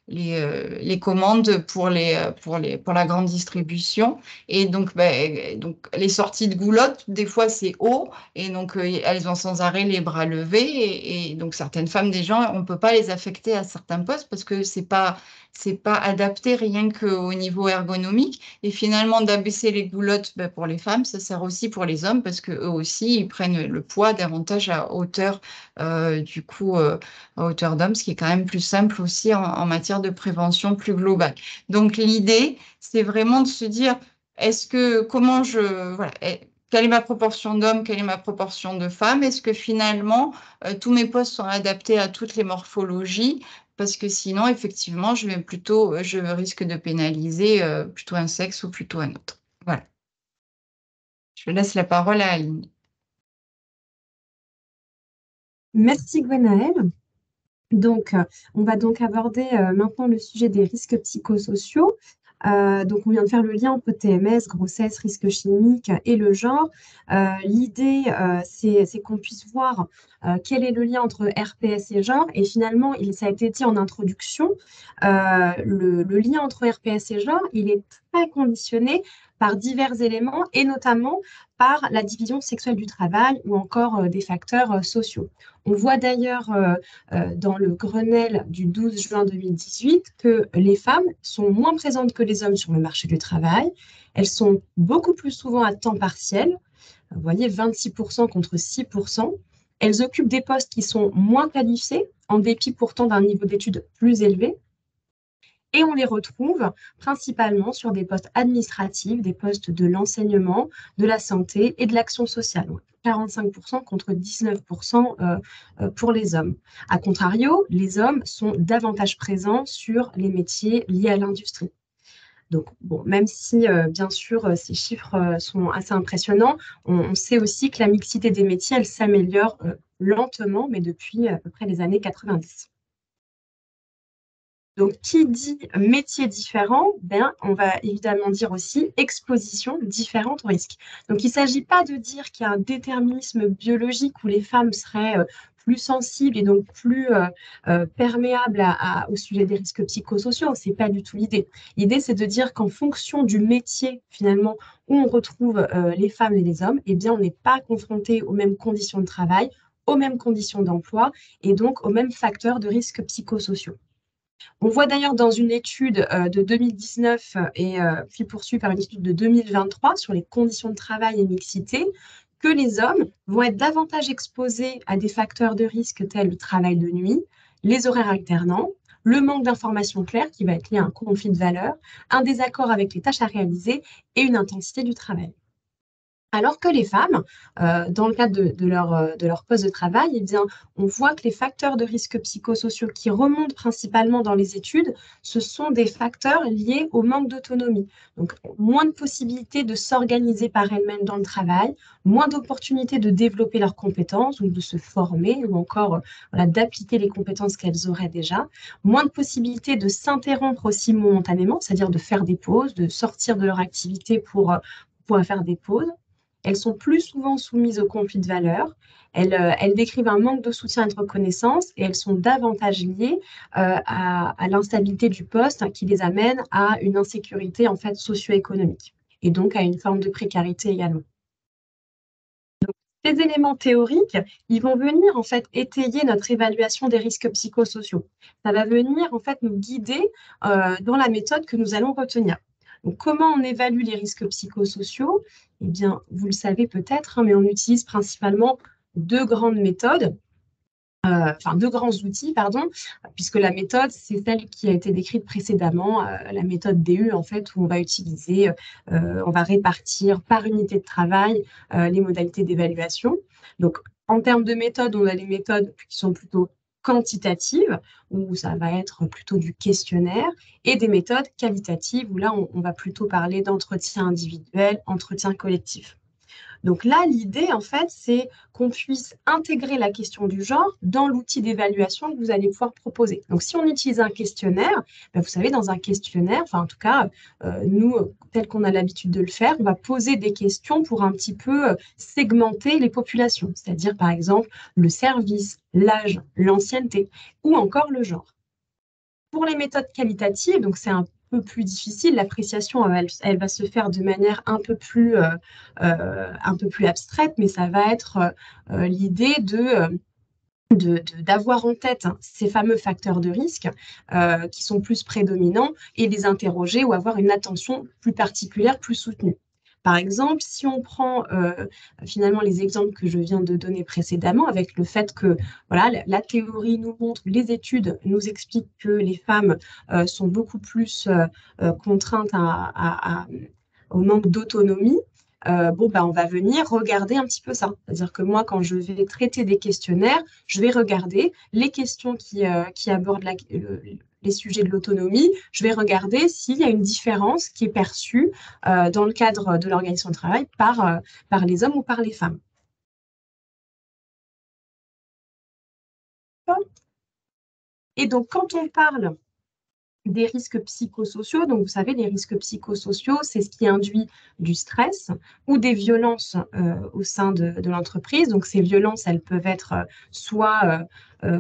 les commandes pour la grande distribution. Et donc, donc les sorties de goulotte, des fois, c'est haut. Et donc, elles ont sans arrêt les bras levés. Et donc, certaines femmes, des gens, on ne peut pas les affecter à certains postes parce que c'est pas adapté rien qu'au niveau ergonomique. Et finalement, d'abaisser les goulottes pour les femmes, ça sert aussi pour les hommes parce qu'eux aussi, ils prennent le poids davantage à hauteur, du coup, à hauteur d'homme, ce qui est quand même plus simple aussi en matière de prévention plus globale. Donc, l'idée, c'est vraiment de se dire, voilà, quelle est ma proportion d'hommes, quelle est ma proportion de femmes? Est-ce que finalement, tous mes postes sont adaptés à toutes les morphologies? Parce que sinon, effectivement, je risque de pénaliser plutôt un sexe ou plutôt un autre. Voilà. Je laisse la parole à Aline. Merci Gwenaëlle. Donc, on va donc aborder maintenant le sujet des risques psychosociaux. Donc, on vient de faire le lien entre TMS, grossesse, risque chimique et le genre. L'idée, c'est qu'on puisse voir quel est le lien entre RPS et genre. Et finalement, ça a été dit en introduction, le lien entre RPS et genre, il est très conditionné par divers éléments et notamment par la division sexuelle du travail ou encore des facteurs sociaux. On voit d'ailleurs dans le Grenelle du 12 juin 2018 que les femmes sont moins présentes que les hommes sur le marché du travail. Elles sont beaucoup plus souvent à temps partiel. Vous voyez, 26% contre 6%. Elles occupent des postes qui sont moins qualifiés, en dépit pourtant d'un niveau d'études plus élevé. Et on les retrouve principalement sur des postes administratifs, des postes de l'enseignement, de la santé et de l'action sociale. 45% contre 19% pour les hommes. A contrario, les hommes sont davantage présents sur les métiers liés à l'industrie. Donc, bon, même si, bien sûr, ces chiffres sont assez impressionnants, on sait aussi que la mixité des métiers, elle s'améliore lentement, mais depuis à peu près les années 90. Donc, qui dit métier différent, on va évidemment dire aussi exposition différente au risque. Donc, il ne s'agit pas de dire qu'il y a un déterminisme biologique où les femmes seraient plus sensibles et donc plus perméables au sujet des risques psychosociaux. Ce n'est pas du tout l'idée. L'idée, c'est de dire qu'en fonction du métier, finalement, où on retrouve les femmes et les hommes, eh bien, on n'est pas confronté aux mêmes conditions de travail, aux mêmes conditions d'emploi et donc aux mêmes facteurs de risques psychosociaux. On voit d'ailleurs dans une étude de 2019 et puis poursuivie par une étude de 2023 sur les conditions de travail et mixité, que les hommes vont être davantage exposés à des facteurs de risque tels le travail de nuit, les horaires alternants, le manque d'informations claires qui va être lié à un conflit de valeurs, un désaccord avec les tâches à réaliser et une intensité du travail. Alors que les femmes, dans le cadre de leur poste de travail, eh bien, on voit que les facteurs de risque psychosociaux qui remontent principalement dans les études, ce sont des facteurs liés au manque d'autonomie. Donc, moins de possibilités de s'organiser par elles-mêmes dans le travail, moins d'opportunités de développer leurs compétences ou de se former ou encore d'appliquer les compétences qu'elles auraient déjà, moins de possibilités de s'interrompre aussi momentanément, c'est-à-dire de faire des pauses, de sortir de leur activité pour pouvoir faire des pauses. Elles sont plus souvent soumises au conflit de valeurs, elles décrivent un manque de soutien et de reconnaissance et elles sont davantage liées à l'instabilité du poste qui les amène à une insécurité en fait socio-économique et donc à une forme de précarité également. Donc, ces éléments théoriques, ils vont venir en fait étayer notre évaluation des risques psychosociaux. Ça va venir en fait nous guider dans la méthode que nous allons retenir. Donc, comment on évalue les risques psychosociaux? Eh bien, vous le savez peut-être, mais on utilise principalement deux grandes méthodes, deux grands outils, pardon, puisque la méthode, c'est celle qui a été décrite précédemment, la méthode DU, en fait, où on va utiliser, on va répartir par unité de travail les modalités d'évaluation. Donc, en termes de méthode, on a les méthodes qui sont plutôt quantitatives, où ça va être plutôt du questionnaire, et des méthodes qualitatives, où là, on va plutôt parler d'entretien individuel, entretien collectif. Donc là, l'idée, en fait, c'est qu'on puisse intégrer la question du genre dans l'outil d'évaluation que vous allez pouvoir proposer. Donc, si on utilise un questionnaire, ben, vous savez, dans un questionnaire, enfin, en tout cas, nous, tel qu'on a l'habitude de le faire, on va poser des questions pour un petit peu segmenter les populations, c'est-à-dire, par exemple, le service, l'âge, l'ancienneté ou encore le genre. Pour les méthodes qualitatives, donc c'est un peu plus difficile, l'appréciation, elle va se faire de manière un peu plus abstraite, mais ça va être l'idée d'avoir en tête ces fameux facteurs de risque qui sont plus prédominants et les interroger ou avoir une attention plus particulière, plus soutenue. Par exemple, si on prend finalement les exemples que je viens de donner précédemment, avec le fait que voilà, la théorie nous montre, les études nous expliquent que les femmes sont beaucoup plus contraintes au manque d'autonomie, bon, ben, on va venir regarder un petit peu ça. C'est-à-dire que moi, quand je vais traiter des questionnaires, je vais regarder les questions qui abordent les sujets de l'autonomie. Je vais regarder s'il y a une différence qui est perçue dans le cadre de l'organisation de travail par les hommes ou par les femmes. Et donc, quand on parle des risques psychosociaux. Donc, vous savez, les risques psychosociaux, c'est ce qui induit du stress ou des violences au sein de l'entreprise. Donc, ces violences, elles peuvent être soit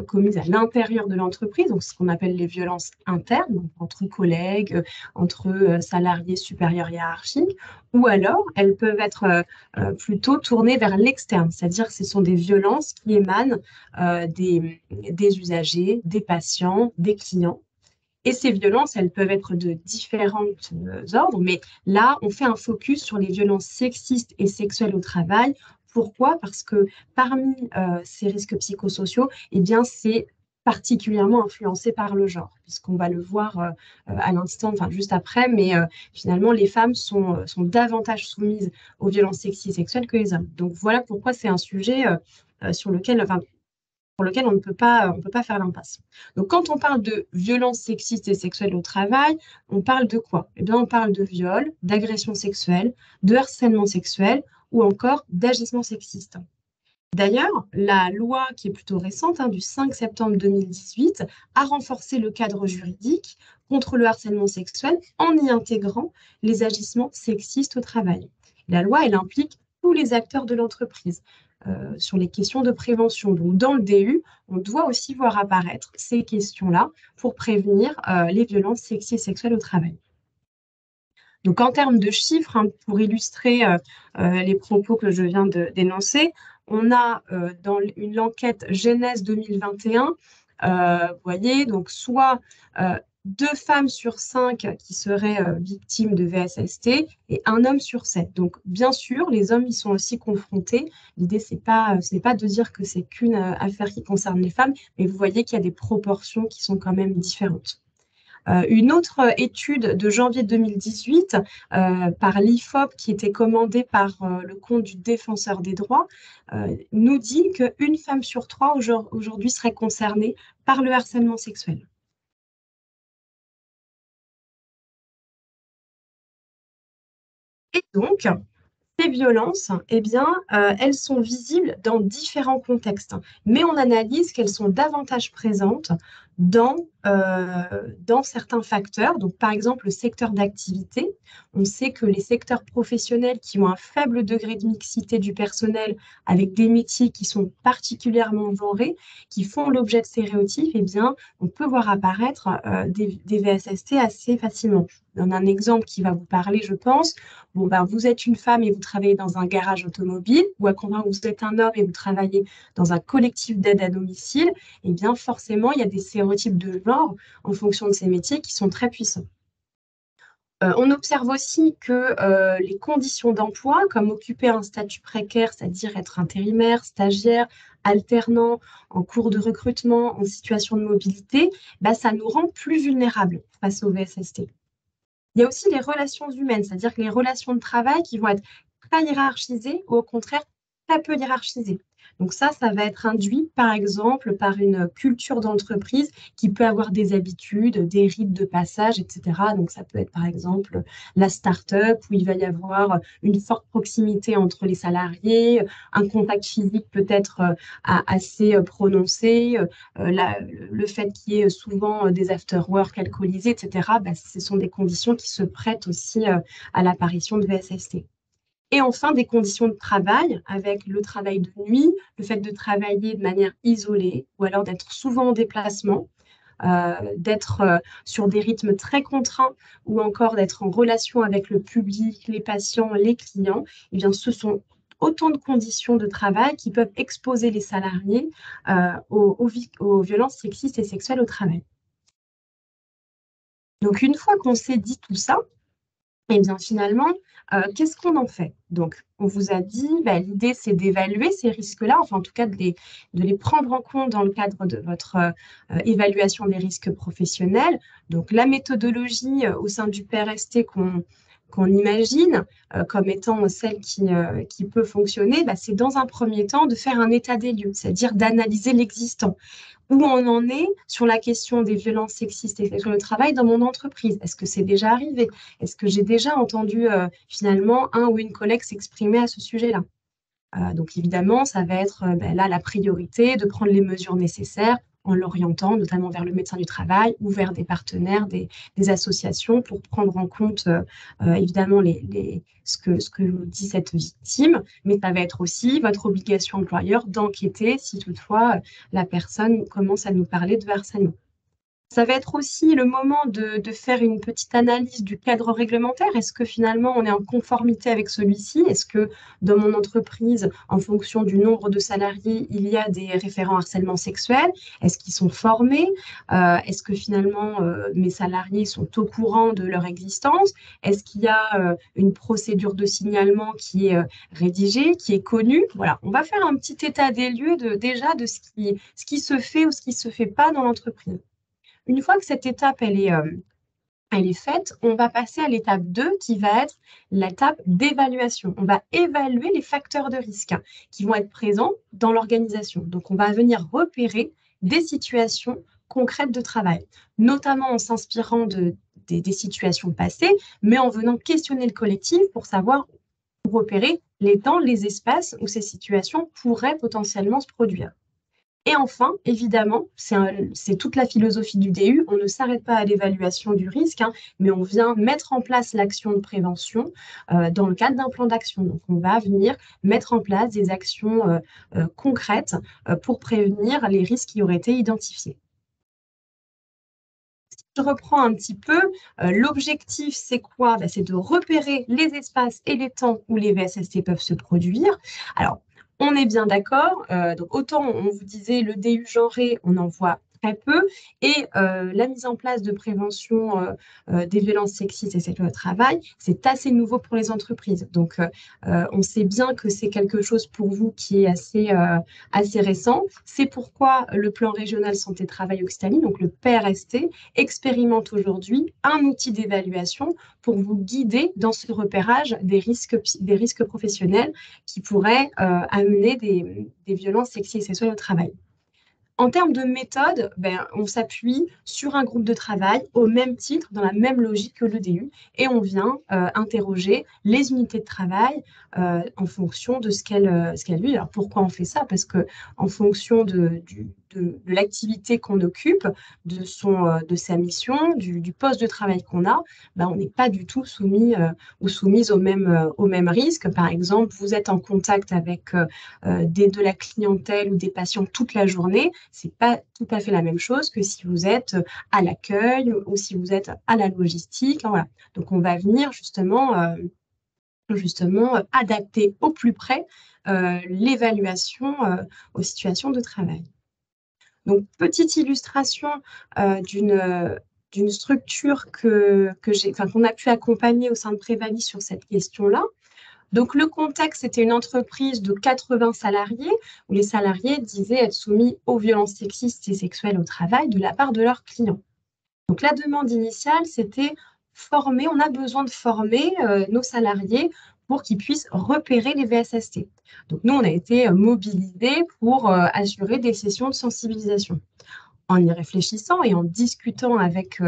commises à l'intérieur de l'entreprise, donc ce qu'on appelle les violences internes, donc entre collègues, entre salariés supérieurs hiérarchiques, ou alors elles peuvent être plutôt tournées vers l'externe, c'est-à-dire que ce sont des violences qui émanent des usagers, des patients, des clients. Et ces violences, elles peuvent être de différents ordres, mais là, on fait un focus sur les violences sexistes et sexuelles au travail. Pourquoi? Parce que parmi ces risques psychosociaux, eh bien, c'est particulièrement influencé par le genre, puisqu'on va le voir à l'instant, enfin juste après, mais finalement, les femmes sont davantage soumises aux violences sexistes et sexuelles que les hommes. Donc voilà pourquoi c'est un sujet sur lequel, enfin, pour lequel on ne peut pas faire l'impasse. Donc, quand on parle de violences sexistes et sexuelles au travail, on parle de quoi? Eh bien, on parle de viol, d'agression sexuelle, de harcèlement sexuel ou encore d'agissement sexiste. D'ailleurs, la loi qui est plutôt récente, du 5 septembre 2018, a renforcé le cadre juridique contre le harcèlement sexuel en y intégrant les agissements sexistes au travail. La loi, elle implique tous les acteurs de l'entreprise sur les questions de prévention. Donc, dans le DU, on doit aussi voir apparaître ces questions-là pour prévenir les violences sexistes et sexuelles au travail. Donc, en termes de chiffres, pour illustrer les propos que je viens d'énoncer, on a dans une enquête Genèse 2021, vous voyez, donc soit 2 femmes sur 5 qui seraient victimes de VSST et 1 homme sur 7. Donc, bien sûr, les hommes y sont aussi confrontés. L'idée, ce n'est pas de dire que c'est qu'une affaire qui concerne les femmes, mais vous voyez qu'il y a des proportions qui sont quand même différentes. Une autre étude de janvier 2018 par l'IFOP qui était commandée par le compte du Défenseur des droits nous dit qu'une femme sur 3 aujourd'hui serait concernée par le harcèlement sexuel. Et donc, ces violences, eh bien, elles sont visibles dans différents contextes, mais on analyse qu'elles sont davantage présentes dans certains facteurs. Donc, par exemple, le secteur d'activité. On sait que les secteurs professionnels qui ont un faible degré de mixité du personnel avec des métiers qui sont particulièrement genrés, qui font l'objet de stéréotypes, eh bien, on peut voir apparaître des VSST assez facilement. Je donne un exemple qui va vous parler, je pense. Bon, ben, vous êtes une femme et vous travaillez dans un garage automobile, ou à contraire, vous êtes un homme et vous travaillez dans un collectif d'aide à domicile, eh bien, forcément, il y a des stéréotypes de genre en fonction de ces métiers qui sont très puissants. On observe aussi que les conditions d'emploi, comme occuper un statut précaire, c'est-à-dire être intérimaire, stagiaire, alternant, en cours de recrutement, en situation de mobilité, ben, ça nous rend plus vulnérables face au VSST. Il y a aussi les relations humaines, c'est-à-dire que les relations de travail qui vont être très hiérarchisées ou au contraire très peu hiérarchisées. Donc ça va être induit, par exemple, par une culture d'entreprise qui peut avoir des habitudes, des rites de passage, etc. Donc ça peut être, par exemple, la start-up où il va y avoir une forte proximité entre les salariés, un contact physique peut-être assez prononcé, le fait qu'il y ait souvent des after-work alcoolisés, etc., ce sont des conditions qui se prêtent aussi à l'apparition de VSST. Et enfin, des conditions de travail, avec le travail de nuit, le fait de travailler de manière isolée, ou alors d'être souvent en déplacement, d'être sur des rythmes très contraints, ou encore d'être en relation avec le public, les patients, les clients. Eh bien, ce sont autant de conditions de travail qui peuvent exposer les salariés aux violences sexistes et sexuelles au travail. Donc, une fois qu'on s'est dit tout ça, eh bien, finalement, qu'est-ce qu'on en fait? Donc, on vous a dit, l'idée, c'est d'évaluer ces risques-là, enfin, en tout cas, de les prendre en compte dans le cadre de votre évaluation des risques professionnels. Donc, la méthodologie au sein du PRST qu'on imagine comme étant celle qui peut fonctionner, c'est dans un premier temps de faire un état des lieux, c'est-à-dire d'analyser l'existant. Où on en est sur la question des violences sexistes et sexuelles au travail dans mon entreprise. Est-ce que c'est déjà arrivé? Est-ce que j'ai déjà entendu finalement un ou une collègue s'exprimer à ce sujet-là? Donc évidemment, ça va être là la priorité de prendre les mesures nécessaires en l'orientant notamment vers le médecin du travail ou vers des partenaires, des associations pour prendre en compte évidemment ce que dit cette victime, mais ça va être aussi votre obligation employeur d'enquêter si toutefois la personne commence à nous parler de harcèlement. Ça va être aussi le moment de faire une petite analyse du cadre réglementaire. Est-ce que finalement on est en conformité avec celui-ci? Est-ce que dans mon entreprise, en fonction du nombre de salariés, il y a des référents harcèlement sexuel? Est-ce qu'ils sont formés? Est-ce que finalement mes salariés sont au courant de leur existence? Est-ce qu'il y a une procédure de signalement qui est rédigée, qui est connue? Voilà, on va faire un petit état des lieux déjà de ce qui se fait ou ce qui ne se fait pas dans l'entreprise. Une fois que cette étape elle est faite, on va passer à l'étape 2 qui va être l'étape d'évaluation. On va évaluer les facteurs de risque qui vont être présents dans l'organisation. Donc, on va venir repérer des situations concrètes de travail, notamment en s'inspirant des situations passées, mais en venant questionner le collectif pour savoir, pour repérer les temps, les espaces où ces situations pourraient potentiellement se produire. Et enfin, évidemment, c'est toute la philosophie du DU. On ne s'arrête pas à l'évaluation du risque, mais on vient mettre en place l'action de prévention dans le cadre d'un plan d'action. Donc, on va venir mettre en place des actions concrètes pour prévenir les risques qui auraient été identifiés. Si je reprends un petit peu, l'objectif, c'est quoi? C'est de repérer les espaces et les temps où les VSST peuvent se produire. Alors, on est bien d'accord. Donc, autant on vous disait le DU genré, on en voit très peu. Et la mise en place de prévention des violences sexistes et sexuelles au travail, c'est assez nouveau pour les entreprises. Donc, on sait bien que c'est quelque chose pour vous qui est assez récent. C'est pourquoi le plan régional santé-travail Occitanie, donc le PRST, expérimente aujourd'hui un outil d'évaluation pour vous guider dans ce repérage des risques professionnels qui pourraient amener des violences sexistes et sexuelles au travail. En termes de méthode, on s'appuie sur un groupe de travail au même titre, dans la même logique que le DU, et on vient interroger les unités de travail en fonction de ce qu'elles vivent. Alors pourquoi on fait ça? Parce que en fonction de l'activité qu'on occupe, de sa mission, du poste de travail qu'on a, on n'est pas du tout soumis ou soumise au même risque. Par exemple, vous êtes en contact avec de la clientèle ou des patients toute la journée, c'est pas tout à fait la même chose que si vous êtes à l'accueil ou si vous êtes à la logistique. Voilà. Donc, on va venir justement adapter au plus près l'évaluation aux situations de travail. Donc, petite illustration d'une structure qu'on a pu accompagner au sein de Prévalis sur cette question-là. Donc, le contexte, c'était une entreprise de 80 salariés où les salariés disaient être soumis aux violences sexistes et sexuelles au travail de la part de leurs clients. Donc, la demande initiale, c'était former, on a besoin de former nos salariés pour qu'ils puissent repérer les VSST. Donc, nous, on a été mobilisés pour assurer des sessions de sensibilisation. En y réfléchissant et en discutant avec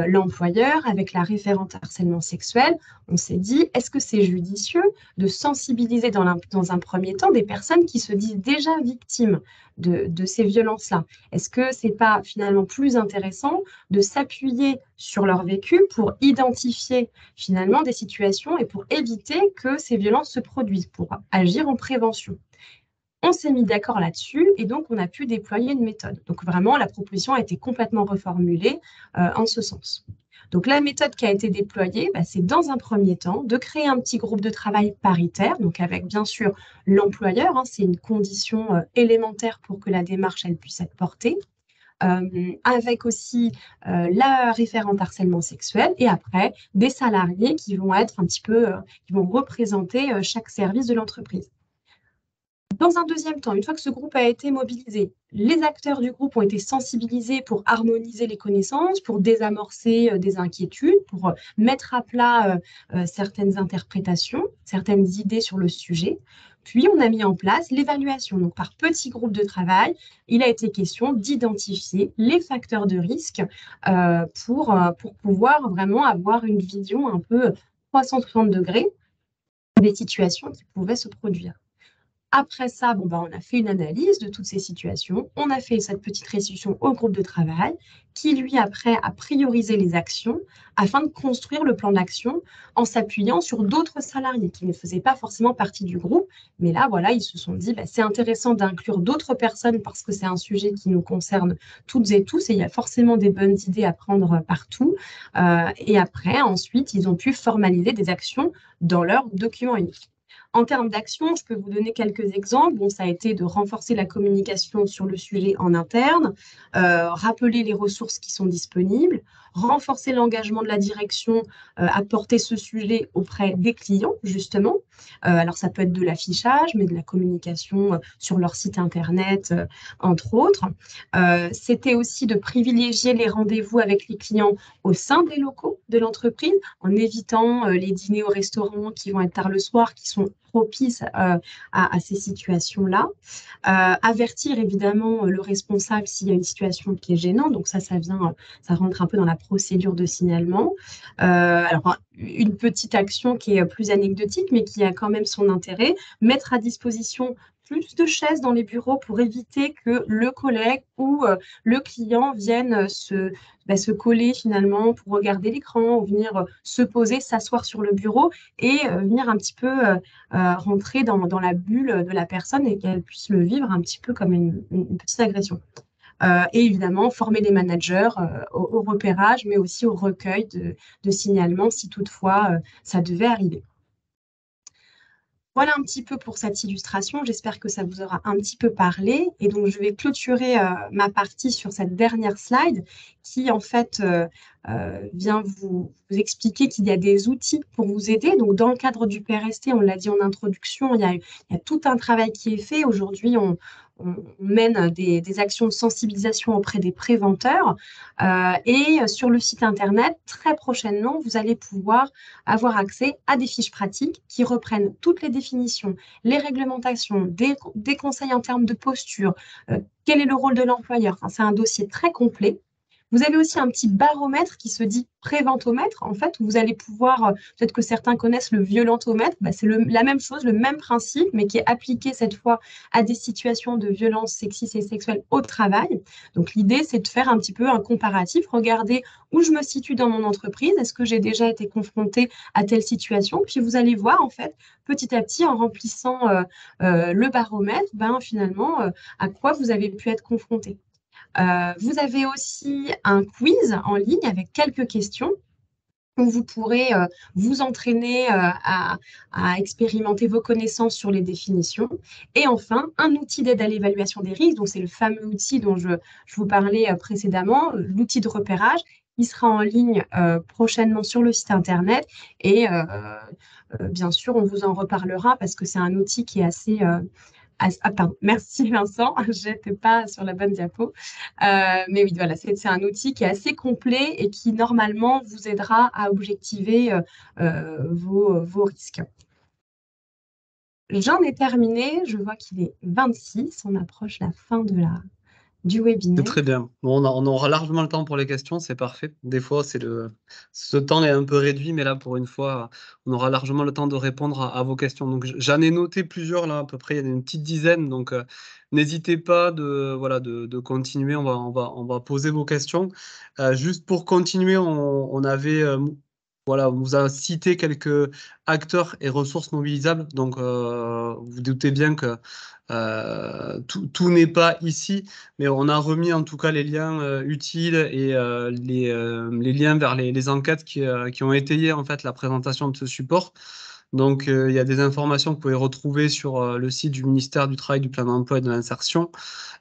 l'employeur, avec la référente harcèlement sexuel, on s'est dit, est-ce que c'est judicieux de sensibiliser dans un premier temps des personnes qui se disent déjà victimes de ces violences-là? Est-ce que c'est pas finalement plus intéressant de s'appuyer sur leur vécu pour identifier finalement des situations et pour éviter que ces violences se produisent, pour agir en prévention? On s'est mis d'accord là-dessus et donc on a pu déployer une méthode. Donc vraiment, la proposition a été complètement reformulée en ce sens. Donc la méthode qui a été déployée, c'est dans un premier temps de créer un petit groupe de travail paritaire, donc avec bien sûr l'employeur, c'est une condition élémentaire pour que la démarche elle puisse être portée. Avec aussi la référente harcèlement sexuel et après des salariés qui vont être un petit peu, qui vont représenter chaque service de l'entreprise. Dans un deuxième temps, une fois que ce groupe a été mobilisé, les acteurs du groupe ont été sensibilisés pour harmoniser les connaissances, pour désamorcer des inquiétudes, pour mettre à plat certaines interprétations, certaines idées sur le sujet. Puis, on a mis en place l'évaluation. Donc, par petits groupes de travail, il a été question d'identifier les facteurs de risque pour pouvoir vraiment avoir une vision un peu 360 degrés des situations qui pouvaient se produire. Après ça, on a fait une analyse de toutes ces situations. On a fait cette petite restitution au groupe de travail qui, lui, après, a priorisé les actions afin de construire le plan d'action en s'appuyant sur d'autres salariés qui ne faisaient pas forcément partie du groupe. Mais là, voilà, ils se sont dit, c'est intéressant d'inclure d'autres personnes parce que c'est un sujet qui nous concerne toutes et tous et il y a forcément des bonnes idées à prendre partout. Et après, ensuite, ils ont pu formaliser des actions dans leur document unique. En termes d'action, je peux vous donner quelques exemples. Ça a été de renforcer la communication sur le sujet en interne, rappeler les ressources qui sont disponibles, renforcer l'engagement de la direction à porter ce sujet auprès des clients, justement. Alors, ça peut être de l'affichage, mais de la communication sur leur site Internet, entre autres. C'était aussi de privilégier les rendez-vous avec les clients au sein des locaux de l'entreprise, en évitant les dîners au restaurant qui vont être tard le soir, qui sont propices à ces situations-là. Avertir évidemment le responsable s'il y a une situation qui est gênante. Donc ça rentre un peu dans la procédure de signalement. Alors, une petite action qui est plus anecdotique, mais qui a quand même son intérêt, mettre à disposition plus de chaises dans les bureaux pour éviter que le collègue ou le client vienne se coller finalement pour regarder l'écran ou venir se poser, s'asseoir sur le bureau et venir un petit peu rentrer dans la bulle de la personne et qu'elle puisse le vivre un petit peu comme une petite agression. Et évidemment, former les managers au repérage, mais aussi au recueil de signalements si toutefois ça devait arriver. Voilà un petit peu pour cette illustration. J'espère que ça vous aura un petit peu parlé. Et donc, je vais clôturer ma partie sur cette dernière slide qui, en fait, vient vous expliquer qu'il y a des outils pour vous aider. Donc, dans le cadre du PRST, on l'a dit en introduction, il y a tout un travail qui est fait. Aujourd'hui, on mène des actions de sensibilisation auprès des préventeurs. Et sur le site Internet, très prochainement, vous allez pouvoir avoir accès à des fiches pratiques qui reprennent toutes les définitions, les réglementations, des conseils en termes de posture, quel est le rôle de l'employeur. Enfin, c'est un dossier très complet. Vous avez aussi un petit baromètre qui se dit préventomètre, en fait, où vous allez pouvoir, peut-être que certains connaissent le violentomètre, c'est la même chose, le même principe, mais qui est appliqué cette fois à des situations de violence sexiste et sexuelle au travail. Donc, l'idée, c'est de faire un petit peu un comparatif, regarder où je me situe dans mon entreprise, est-ce que j'ai déjà été confrontée à telle situation, puis vous allez voir, en fait, petit à petit, en remplissant le baromètre, finalement, à quoi vous avez pu être confronté. Vous avez aussi un quiz en ligne avec quelques questions où vous pourrez vous entraîner à expérimenter vos connaissances sur les définitions. Et enfin, un outil d'aide à l'évaluation des risques. Donc, c'est le fameux outil dont je vous parlais précédemment, l'outil de repérage. Il sera en ligne prochainement sur le site Internet. Et bien sûr, on vous en reparlera parce que c'est un outil qui est assez... pardon, merci Vincent, je n'étais pas sur la bonne diapo. Mais oui, voilà, c'est un outil qui est assez complet et qui normalement vous aidera à objectiver vos risques. j'en ai terminé. Je vois qu'il est 26. On approche la fin du C'est webinaire. très bien. Bon, on aura largement le temps pour les questions, c'est parfait. Des fois, ce temps est un peu réduit, mais là, pour une fois, on aura largement le temps de répondre à vos questions. Donc, j'en ai noté plusieurs là, à peu près, il y en a une petite dizaine. Donc, n'hésitez pas de continuer. On va poser vos questions. Juste pour continuer, on avait voilà, on vous a cité quelques acteurs et ressources mobilisables. Donc, vous doutez bien que tout n'est pas ici, mais on a remis en tout cas les liens utiles et les liens vers les enquêtes qui ont étayé en fait la présentation de ce support. Donc, il y a des informations que vous pouvez retrouver sur le site du ministère du Travail, du Plein Emploi et de l'Insertion.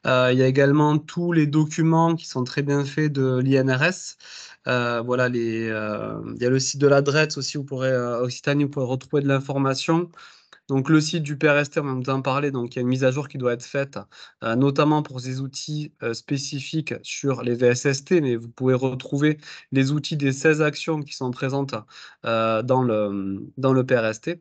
Il y a également tous les documents qui sont très bien faits de l'INRS. Voilà, il y a le site de la DRETS aussi, Occitanie, vous pourrez retrouver de l'information. Donc le site du PRST, on vient de vous en parler, donc il y a une mise à jour qui doit être faite, notamment pour ces outils spécifiques sur les VSST, mais vous pouvez retrouver les outils des 16 actions qui sont présentes dans le PRST.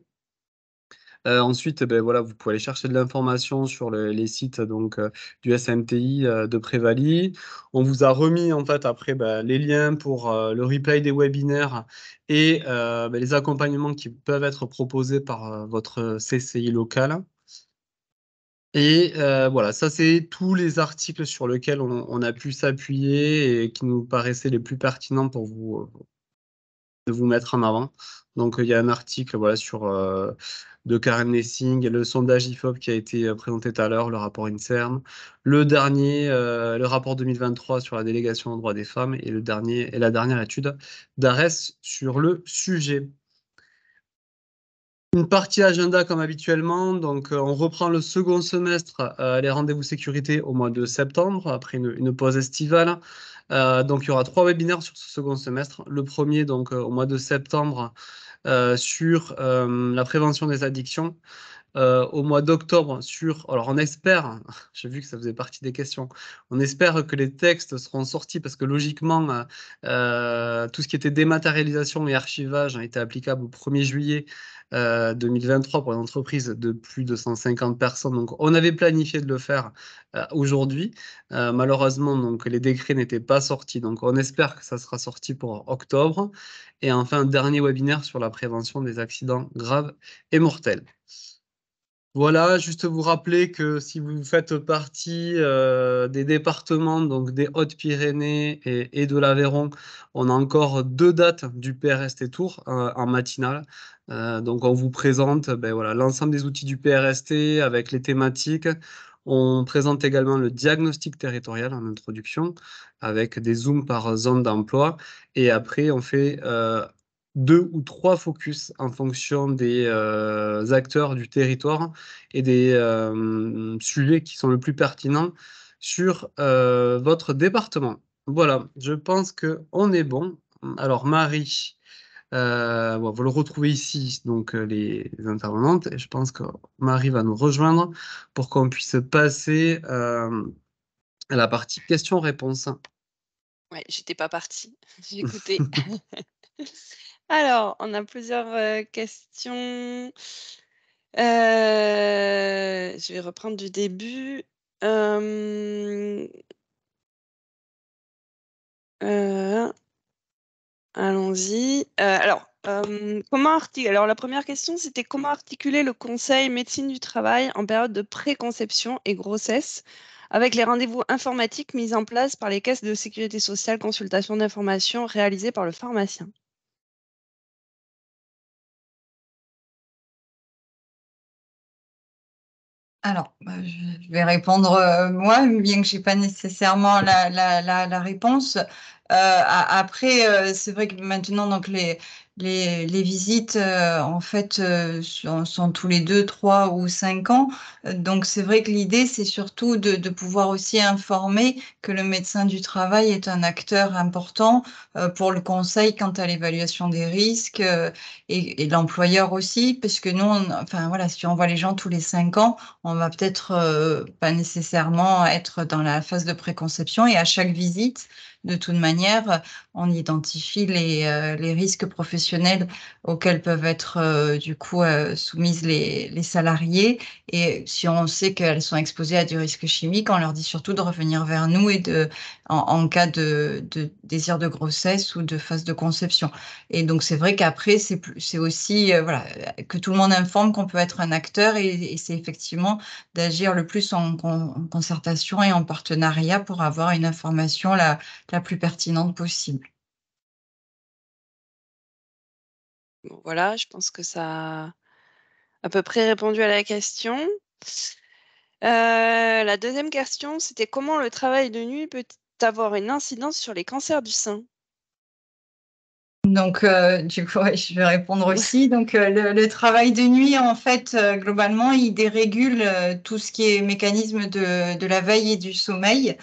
Ensuite, ben voilà, vous pouvez aller chercher de l'information sur les sites donc, du SMTI de Prévaly. On vous a remis en fait après les liens pour le replay des webinaires et les accompagnements qui peuvent être proposés par votre CCI local. Et voilà, ça c'est tous les articles sur lesquels on a pu s'appuyer et qui nous paraissaient les plus pertinents pour de vous mettre en avant. Donc, il y a un article voilà, sur de Karen Lessing, le sondage IFOP qui a été présenté tout à l'heure, le rapport INSERM, le rapport 2023 sur la délégation aux droits des femmes et la dernière étude d'ARES sur le sujet. Une partie agenda comme habituellement, donc on reprend le second semestre, les rendez-vous sécurité au mois de septembre, après une pause estivale. Donc il y aura 3 webinaires sur ce second semestre. Le premier donc au mois de septembre sur la prévention des addictions. Au mois d'octobre alors on espère, j'ai vu que ça faisait partie des questions, on espère que les textes seront sortis parce que logiquement, tout ce qui était dématérialisation et archivage a été applicable au 1er juillet 2023 pour une entreprise de plus de 150 personnes. Donc on avait planifié de le faire aujourd'hui. Malheureusement, donc, les décrets n'étaient pas sortis. Donc on espère que ça sera sorti pour octobre. Et enfin, un dernier webinaire sur la prévention des accidents graves et mortels. Voilà, juste vous rappeler que si vous faites partie des départements, donc des Hautes-Pyrénées et de l'Aveyron, on a encore 2 dates du PRST Tour en matinale. Donc on vous présente voilà, l'ensemble des outils du PRST avec les thématiques. On présente également le diagnostic territorial en introduction avec des zooms par zone d'emploi. Et après, on fait 2 ou 3 focus en fonction des acteurs du territoire et des sujets qui sont le plus pertinents sur votre département. Voilà, je pense qu'on est bon. Alors Marie, vous le retrouvez ici, donc les intervenantes, et je pense que Marie va nous rejoindre pour qu'on puisse passer à la partie questions-réponses. Ouais, j'étais pas partie, j'écoutais. Alors, on a plusieurs questions. Je vais reprendre du début. Allons-y. Alors, la première question, c'était comment articuler le conseil médecine du travail en période de préconception et grossesse avec les rendez-vous informatiques mis en place par les caisses de sécurité sociale, consultation d'informations réalisées par le pharmacien. Alors, je vais répondre moi, bien que je n'ai pas nécessairement la réponse. Après, c'est vrai que maintenant, donc les visites, en fait, sont tous les 2, 3 ou 5 ans. Donc, c'est vrai que l'idée, c'est surtout de pouvoir aussi informer que le médecin du travail est un acteur important pour le conseil quant à l'évaluation des risques et l'employeur aussi, parce que nous, enfin voilà, si on voit les gens tous les 5 ans, on va peut-être pas nécessairement être dans la phase de préconception et à chaque visite, de toute manière, on identifie les risques professionnels auxquels peuvent être du coup soumises les salariés. Et si on sait qu'elles sont exposées à du risque chimique, on leur dit surtout de revenir vers nous et en cas de désir de grossesse ou de phase de conception. Et donc, c'est vrai qu'après, c'est aussi voilà, que tout le monde informe qu'on peut être un acteur et c'est effectivement d'agir le plus en concertation et en partenariat pour avoir une information la plus pertinente possible. Bon, voilà, je pense que ça a à peu près répondu à la question. La deuxième question, c'était comment le travail de nuit peut avoir une incidence sur les cancers du sein? Donc, du coup, ouais, je vais répondre aussi. Donc, le travail de nuit, en fait, globalement, il dérégule tout ce qui est mécanisme de la veille et du sommeil,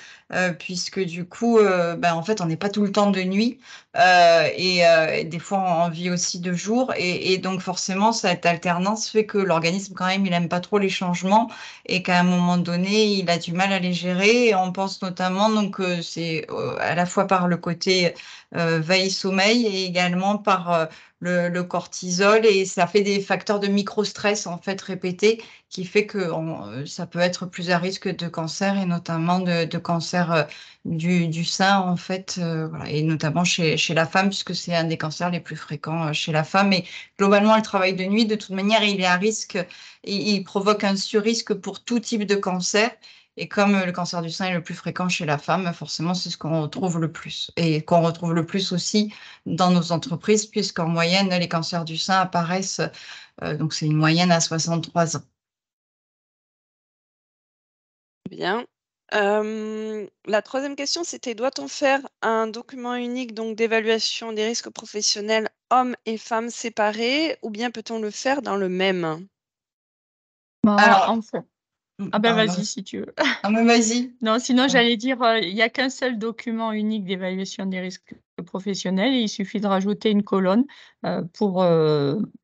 puisque du coup, en fait, on n'est pas tout le temps de nuit et des fois, on vit aussi de jour. Et donc, forcément, cette alternance fait que l'organisme, quand même, il n'aime pas trop les changements et qu'à un moment donné, il a du mal à les gérer. Et on pense notamment, donc, c'est à la fois par le côté veille-sommeil et également par le cortisol et ça fait des facteurs de micro-stress en fait répétés qui fait que ça peut être plus à risque de cancer et notamment de cancer du sein en fait voilà, et notamment chez la femme puisque c'est un des cancers les plus fréquents chez la femme et globalement le travail de nuit de toute manière il est à risque, il provoque un surrisque pour tout type de cancer. Et comme le cancer du sein est le plus fréquent chez la femme, forcément, c'est ce qu'on retrouve le plus. Et qu'on retrouve le plus aussi dans nos entreprises, puisqu'en moyenne, les cancers du sein apparaissent, donc c'est une moyenne à 63 ans. Bien. La troisième question, c'était doit-on faire un document unique donc d'évaluation des risques professionnels hommes et femmes séparés ou bien peut-on le faire dans le même? Alors, Enfin. Ah ben vas-y si tu veux. Ah, mais vas-y. Non, sinon j'allais dire, il y a qu'un seul document unique d'évaluation des risques professionnels et il suffit de rajouter une colonne, pour,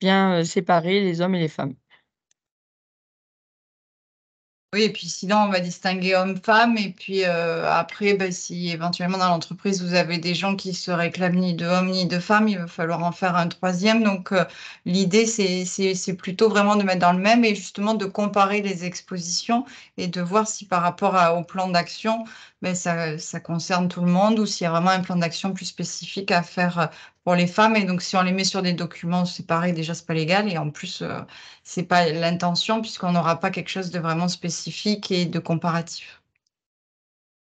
bien, séparer les hommes et les femmes. Oui, et puis sinon, on va distinguer hommes-femmes. Et puis après, si éventuellement dans l'entreprise, vous avez des gens qui se réclament ni de hommes ni de femmes, il va falloir en faire un troisième. Donc, l'idée, c'est plutôt vraiment de mettre dans le même et justement de comparer les expositions et de voir si par rapport au plan d'action, ça concerne tout le monde ou s'il y a vraiment un plan d'action plus spécifique à faire pour les femmes. Et donc, si on les met sur des documents séparés, déjà, c'est pas légal. Et en plus, c'est pas l'intention puisqu'on n'aura pas quelque chose de vraiment spécifique et de comparatif.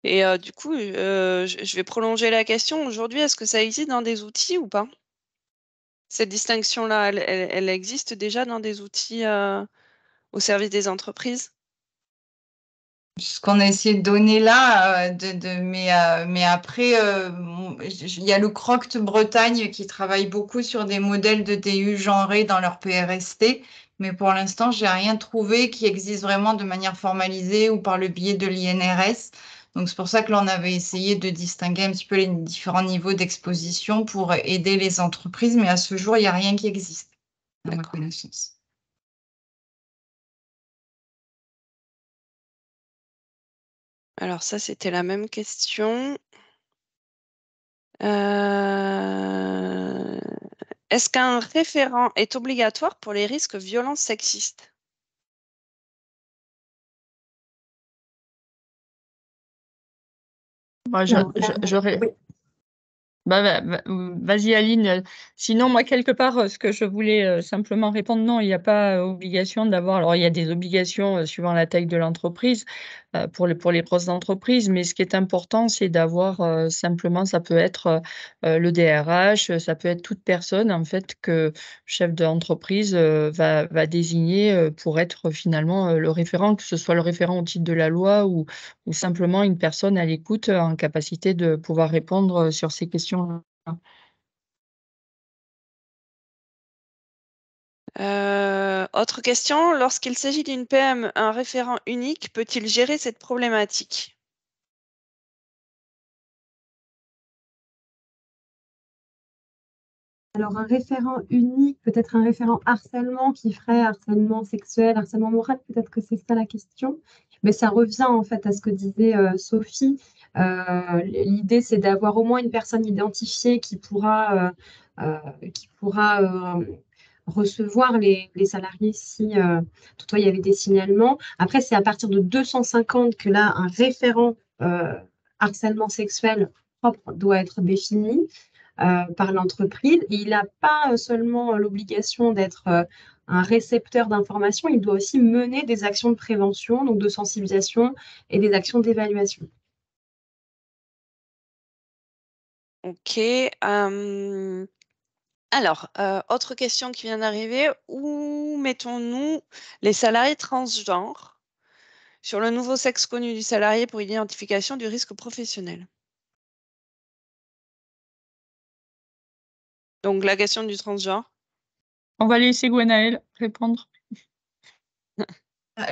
Et du coup, je vais prolonger la question. Aujourd'hui, est-ce que ça existe dans des outils ou pas? Cette distinction-là, elle existe déjà dans des outils, au service des entreprises? Ce qu'on a essayé de donner là, mais après, il y a le Croct Bretagne qui travaille beaucoup sur des modèles de DU genrés dans leur PRST, mais pour l'instant, j'ai rien trouvé qui existe vraiment de manière formalisée ou par le biais de l'INRS. Donc c'est pour ça que l'on avait essayé de distinguer un petit peu les différents niveaux d'exposition pour aider les entreprises, mais à ce jour, il n'y a rien qui existe, à ma connaissance. Alors ça, c'était la même question. Est-ce qu'un référent est obligatoire pour les risques violences sexistes? Moi Alors, j'aurais oui. Vas-y Aline, sinon moi quelque part, ce que je voulais, simplement répondre, non, il y a pas obligation d'avoir alors il y a des obligations, suivant la taille de l'entreprise, pour les grosses entreprises, mais ce qui est important, c'est d'avoir, simplement ça peut être, le DRH, ça peut être toute personne en fait que chef d'entreprise, va désigner, pour être finalement, le référent, que ce soit le référent au titre de la loi ou simplement une personne à l'écoute, en capacité de pouvoir répondre, sur ces questions-là. Autre question, lorsqu'il s'agit d'une PME, un référent unique peut-il gérer cette problématique? Alors, un référent unique, peut-être un référent harcèlement qui ferait harcèlement sexuel, harcèlement moral, peut-être que c'est ça la question. Mais ça revient en fait à ce que disait Sophie. L'idée, c'est d'avoir au moins une personne identifiée qui pourra recevoir les salariés si toutefois il y avait des signalements. Après, c'est à partir de 250 que là, un référent harcèlement sexuel propre doit être défini par l'entreprise. Et il n'a pas seulement l'obligation d'être un récepteur d'informations, il doit aussi mener des actions de prévention, donc de sensibilisation et des actions d'évaluation. Ok. Alors, autre question qui vient d'arriver. Où mettons-nous les salariés transgenres sur le nouveau sexe connu du salarié pour l'identification du risque professionnel? Donc, la question du transgenre. On va laisser Gwenaëlle répondre.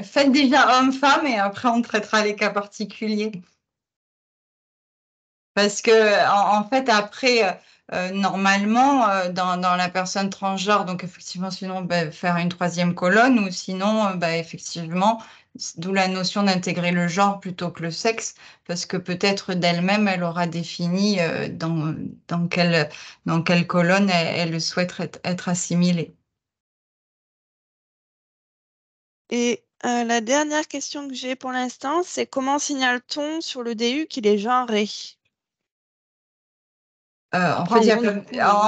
Faites déjà homme-femme et après on traitera les cas particuliers. Parce que en fait, après, normalement, dans la personne transgenre, donc effectivement, sinon, faire une troisième colonne ou sinon, effectivement, d'où la notion d'intégrer le genre plutôt que le sexe, parce que peut-être d'elle-même, elle aura défini dans quelle colonne elle souhaite être assimilée. Et la dernière question que j'ai pour l'instant, c'est comment signale-t-on sur le DU qu'il est genré? En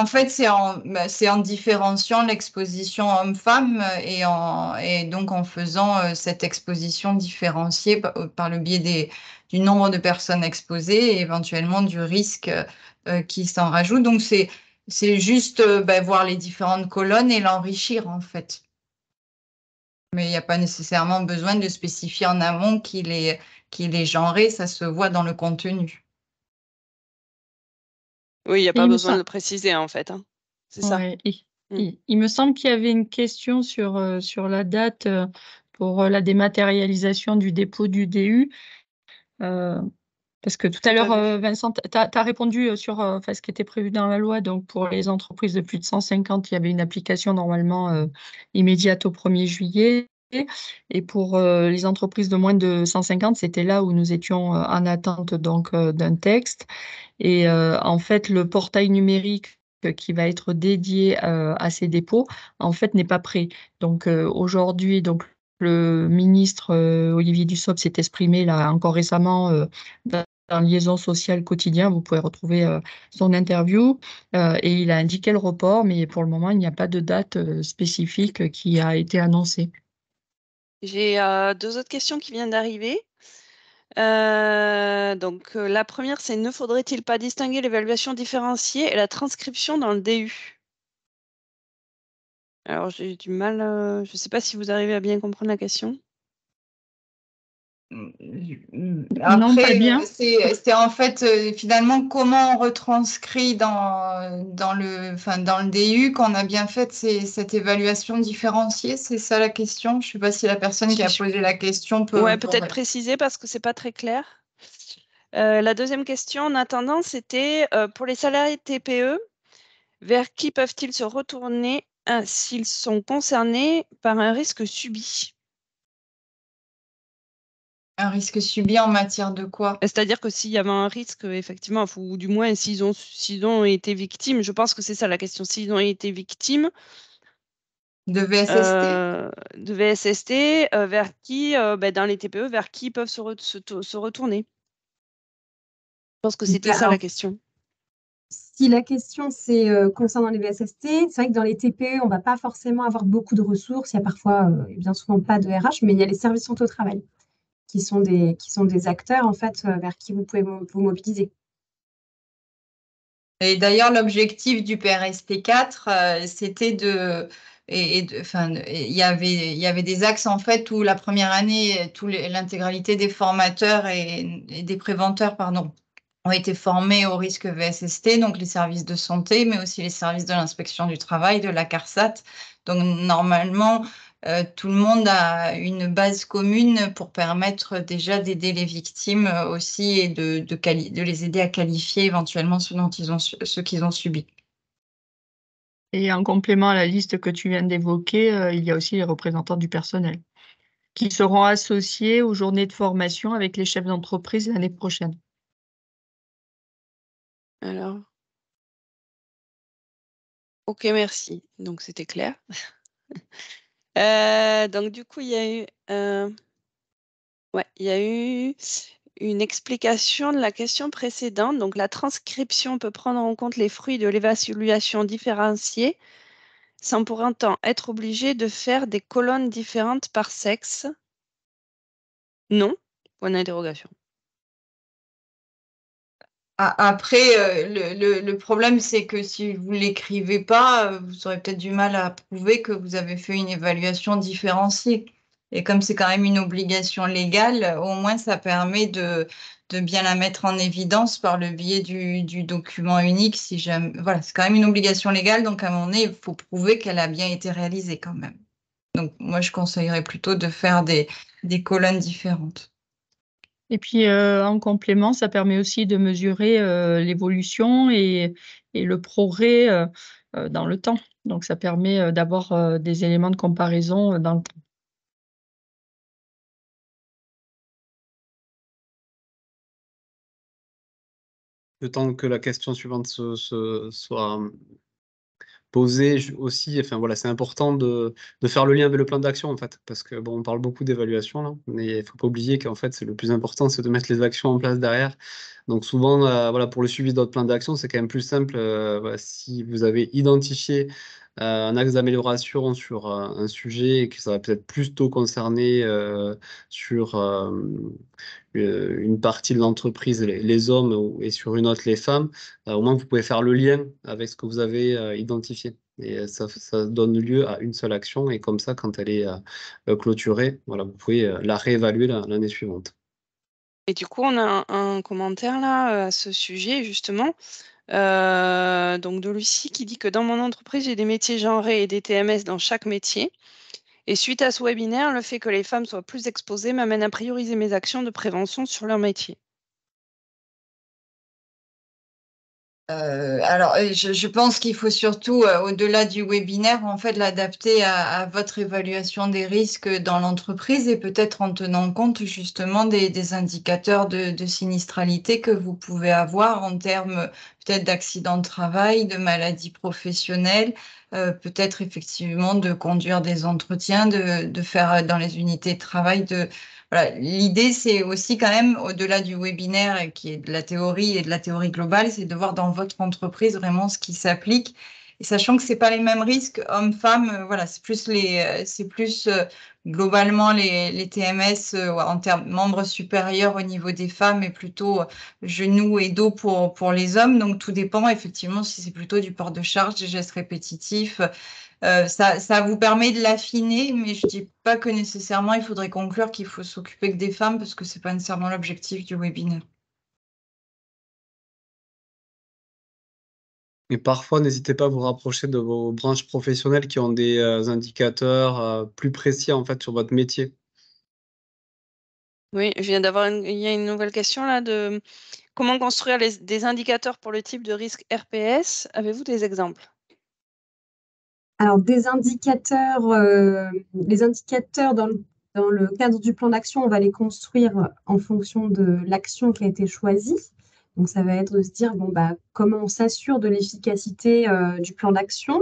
fait, c'est en différenciant l'exposition homme-femme et donc en faisant cette exposition différenciée par le biais du nombre de personnes exposées et éventuellement du risque qui s'en rajoute. Donc, c'est juste voir les différentes colonnes et l'enrichir, en fait. Mais il n'y a pas nécessairement besoin de spécifier en amont qu'il est genré, ça se voit dans le contenu. Oui, il n'y a Et pas il me besoin de semble- le préciser, en fait, hein. C'est ça. Ouais, Mm. il me semble qu'il y avait une question sur la date pour la dématérialisation du dépôt du DU. Parce que tout à J'ai pas l'heure, vu. Vincent, tu as répondu sur ce qui était prévu dans la loi. Donc, pour les entreprises de plus de 150, il y avait une application normalement immédiate au 1er juillet. Et pour les entreprises de moins de 150, c'était là où nous étions en attente donc d'un texte. Et en fait, le portail numérique qui va être dédié à ces dépôts, en fait, n'est pas prêt. Donc aujourd'hui, donc le ministre Olivier Dussopt s'est exprimé là encore récemment dans Liaison sociale quotidien. Vous pouvez retrouver son interview et il a indiqué le report, mais pour le moment, il n'y a pas de date spécifique qui a été annoncée. J'ai deux autres questions qui viennent d'arriver. Donc, la première, c'est ne faudrait-il pas distinguer l'évaluation différenciée et la transcription dans le DU? Alors, j'ai du mal, je ne sais pas si vous arrivez à bien comprendre la question. Non, pas Après, bien. c'est en fait finalement comment on retranscrit dans le DU qu'on a bien fait cette évaluation différenciée, c'est ça la question. Je ne sais pas si la personne qui a posé la question peut. Ouais, peut-être préciser parce que c'est pas très clair. La deuxième question, en attendant, c'était pour les salariés de TPE, vers qui peuvent-ils se retourner s'ils sont concernés par un risque subi? Un risque subi en matière de quoi? C'est-à-dire que s'il y avait un risque, effectivement, ou du moins s'ils ont été victimes, je pense que c'est ça la question, s'ils ont été victimes De VSST? de VSST, vers qui, dans les TPE, vers qui ils peuvent se retourner? Je pense que c'était ça la question. Si la question c'est concernant les VSST, c'est vrai que dans les TPE, on ne va pas forcément avoir beaucoup de ressources. Il y a parfois, et bien souvent pas de RH, mais il y a les services santé au travail qui sont des acteurs en fait vers qui vous pouvez vous mobiliser. Et d'ailleurs, l'objectif du PRST4, c'était il y avait des axes en fait où la première année, l'intégralité des formateurs et des préventeurs, pardon, ont été formés au risque VSST, donc les services de santé, mais aussi les services de l'inspection du travail, de la CARSAT. Donc normalement, tout le monde a une base commune pour permettre déjà d'aider les victimes aussi et de les aider à qualifier éventuellement ce qu'ils ont subi. Et en complément à la liste que tu viens d'évoquer, il y a aussi les représentants du personnel qui seront associés aux journées de formation avec les chefs d'entreprise l'année prochaine. Alors, ok, merci. Donc, c'était clair. Donc, du coup, il y a eu, il y a eu une explication de la question précédente. Donc, la transcription peut prendre en compte les fruits de l'évaluation différenciée sans pour autant être obligé de faire des colonnes différentes par sexe. Non? Point d'interrogation. Après, le problème, c'est que si vous ne l'écrivez pas, vous aurez peut-être du mal à prouver que vous avez fait une évaluation différenciée. Et comme c'est quand même une obligation légale, au moins ça permet de bien la mettre en évidence par le biais du document unique. Si jamais, voilà, c'est quand même une obligation légale, donc à un moment donné, il faut prouver qu'elle a bien été réalisée quand même. Donc moi, je conseillerais plutôt de faire des colonnes différentes. Et puis, en complément, ça permet aussi de mesurer l'évolution et le progrès dans le temps. Donc, ça permet d'avoir des éléments de comparaison dans le temps. Le temps que la question suivante soit posée aussi, enfin voilà, c'est important de faire le lien avec le plan d'action en fait, parce que bon, on parle beaucoup d'évaluation là, mais il faut pas oublier qu'en fait, c'est le plus important, c'est de mettre les actions en place derrière. Donc souvent, voilà, pour le suivi de votre plan d'action, c'est quand même plus simple voilà, si vous avez identifié un axe d'amélioration sur un sujet et que ça va peut-être plus tôt concerner sur une partie de l'entreprise, les hommes, et sur une autre, les femmes, au moins vous pouvez faire le lien avec ce que vous avez identifié. Et ça donne lieu à une seule action. Et comme ça, quand elle est clôturée, voilà, vous pouvez la réévaluer l'année suivante. Et du coup, on a un commentaire là à ce sujet, justement. Donc de Lucie qui dit que dans mon entreprise, j'ai des métiers genrés et des TMS dans chaque métier. Et suite à ce webinaire, le fait que les femmes soient plus exposées m'amène à prioriser mes actions de prévention sur leur métier. Alors, je pense qu'il faut surtout, au-delà du webinaire, en fait, l'adapter à votre évaluation des risques dans l'entreprise et peut-être en tenant compte justement des indicateurs de sinistralité que vous pouvez avoir en termes peut-être d'accidents de travail, de maladies professionnelles, peut-être effectivement de conduire des entretiens, de faire dans les unités de travail voilà, l'idée, c'est aussi quand même, au-delà du webinaire qui est de la théorie et de la théorie globale, c'est de voir dans votre entreprise vraiment ce qui s'applique. Et sachant que c'est pas les mêmes risques hommes-femmes, voilà, c'est plus globalement les TMS en termes membres supérieurs au niveau des femmes et plutôt genoux et dos pour les hommes. Donc tout dépend effectivement si c'est plutôt du port de charge, des gestes répétitifs. Ça vous permet de l'affiner, mais je ne dis pas que nécessairement il faudrait conclure qu'il faut s'occuper que des femmes parce que ce n'est pas nécessairement l'objectif du webinaire. Et parfois, n'hésitez pas à vous rapprocher de vos branches professionnelles qui ont des indicateurs plus précis en fait sur votre métier. Oui, il y a une nouvelle question là de comment construire des indicateurs pour le type de risque RPS. Avez-vous des exemples? Alors, des indicateurs, les indicateurs dans le cadre du plan d'action, on va les construire en fonction de l'action qui a été choisie. Donc, ça va être de se dire, bon, bah, comment on s'assure de l'efficacité du plan d'action.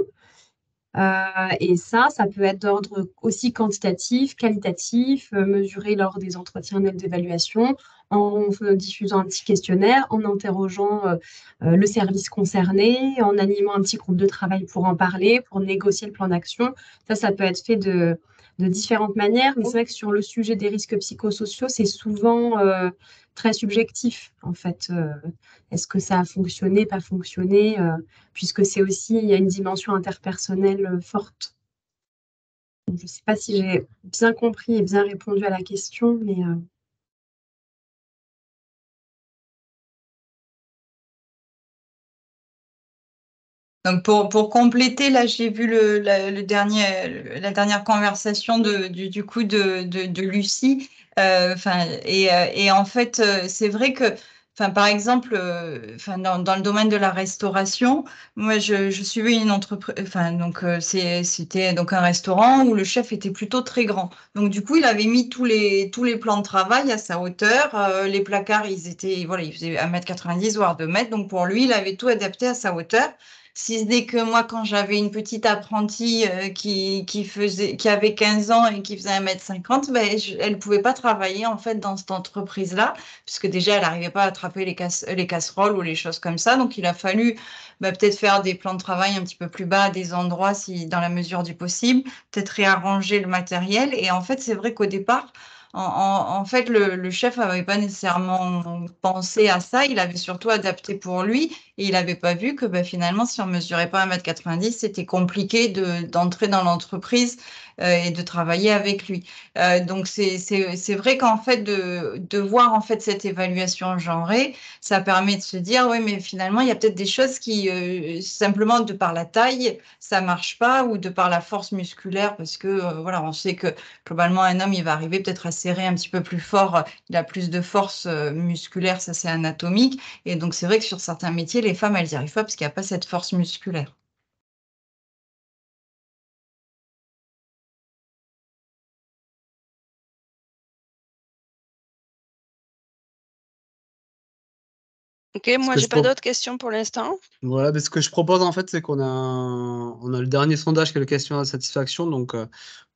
Et ça peut être d'ordre aussi quantitatif, qualitatif, mesuré lors des entretiens annuels d'évaluation, en diffusant un petit questionnaire, en interrogeant le service concerné, en animant un petit groupe de travail pour en parler, pour négocier le plan d'action. Ça peut être fait de différentes manières, mais c'est vrai que sur le sujet des risques psychosociaux, c'est souvent très subjectif, en fait. Est-ce que ça a fonctionné, pas fonctionné puisque c'est aussi, il y a une dimension interpersonnelle forte. Donc, je ne sais pas si j'ai bien compris et bien répondu à la question, mais Donc pour compléter, là j'ai vu la dernière conversation du coup de Lucie. Et en fait, c'est vrai que par exemple, dans le domaine de la restauration, moi, je suivais une entreprise, c'était donc un restaurant où le chef était plutôt très grand. Donc, du coup, il avait mis tous les plans de travail à sa hauteur. Les placards, voilà, ils faisaient 1,90 m, voire 2 m. Donc, pour lui, il avait tout adapté à sa hauteur. Si ce n'est que moi, quand j'avais une petite apprentie qui avait 15 ans et qui faisait 1,50 m, elle ne pouvait pas travailler en fait dans cette entreprise-là, puisque déjà, elle n'arrivait pas à attraper les casseroles ou les choses comme ça. Donc, il a fallu peut-être faire des plans de travail un petit peu plus bas à des endroits, si dans la mesure du possible, peut-être réarranger le matériel. Et en fait, c'est vrai qu'au départ, en fait, le chef n'avait pas nécessairement pensé à ça. Il avait surtout adapté pour lui. Et il n'avait pas vu que finalement, si on ne mesurait pas 1,90 m, c'était compliqué d'entrer dans l'entreprise et de travailler avec lui. Donc, c'est vrai qu'en fait, de voir en fait cette évaluation genrée, ça permet de se dire, oui, mais finalement, il y a peut-être des choses qui, simplement de par la taille, ça marche pas, ou de par la force musculaire, parce que voilà, on sait que globalement, un homme, il va arriver peut-être à serrer un petit peu plus fort, il a plus de force musculaire, ça c'est anatomique. Et donc, c'est vrai que sur certains métiers, les femmes, elles n'y arrivent pas parce qu'il n'y a pas cette force musculaire. Ok, Ce moi, que j'ai je pas pro- d'autres questions pour l'instant. Voilà, mais ce que je propose en fait, c'est on a le dernier sondage qui est le questionnaire de satisfaction. Donc,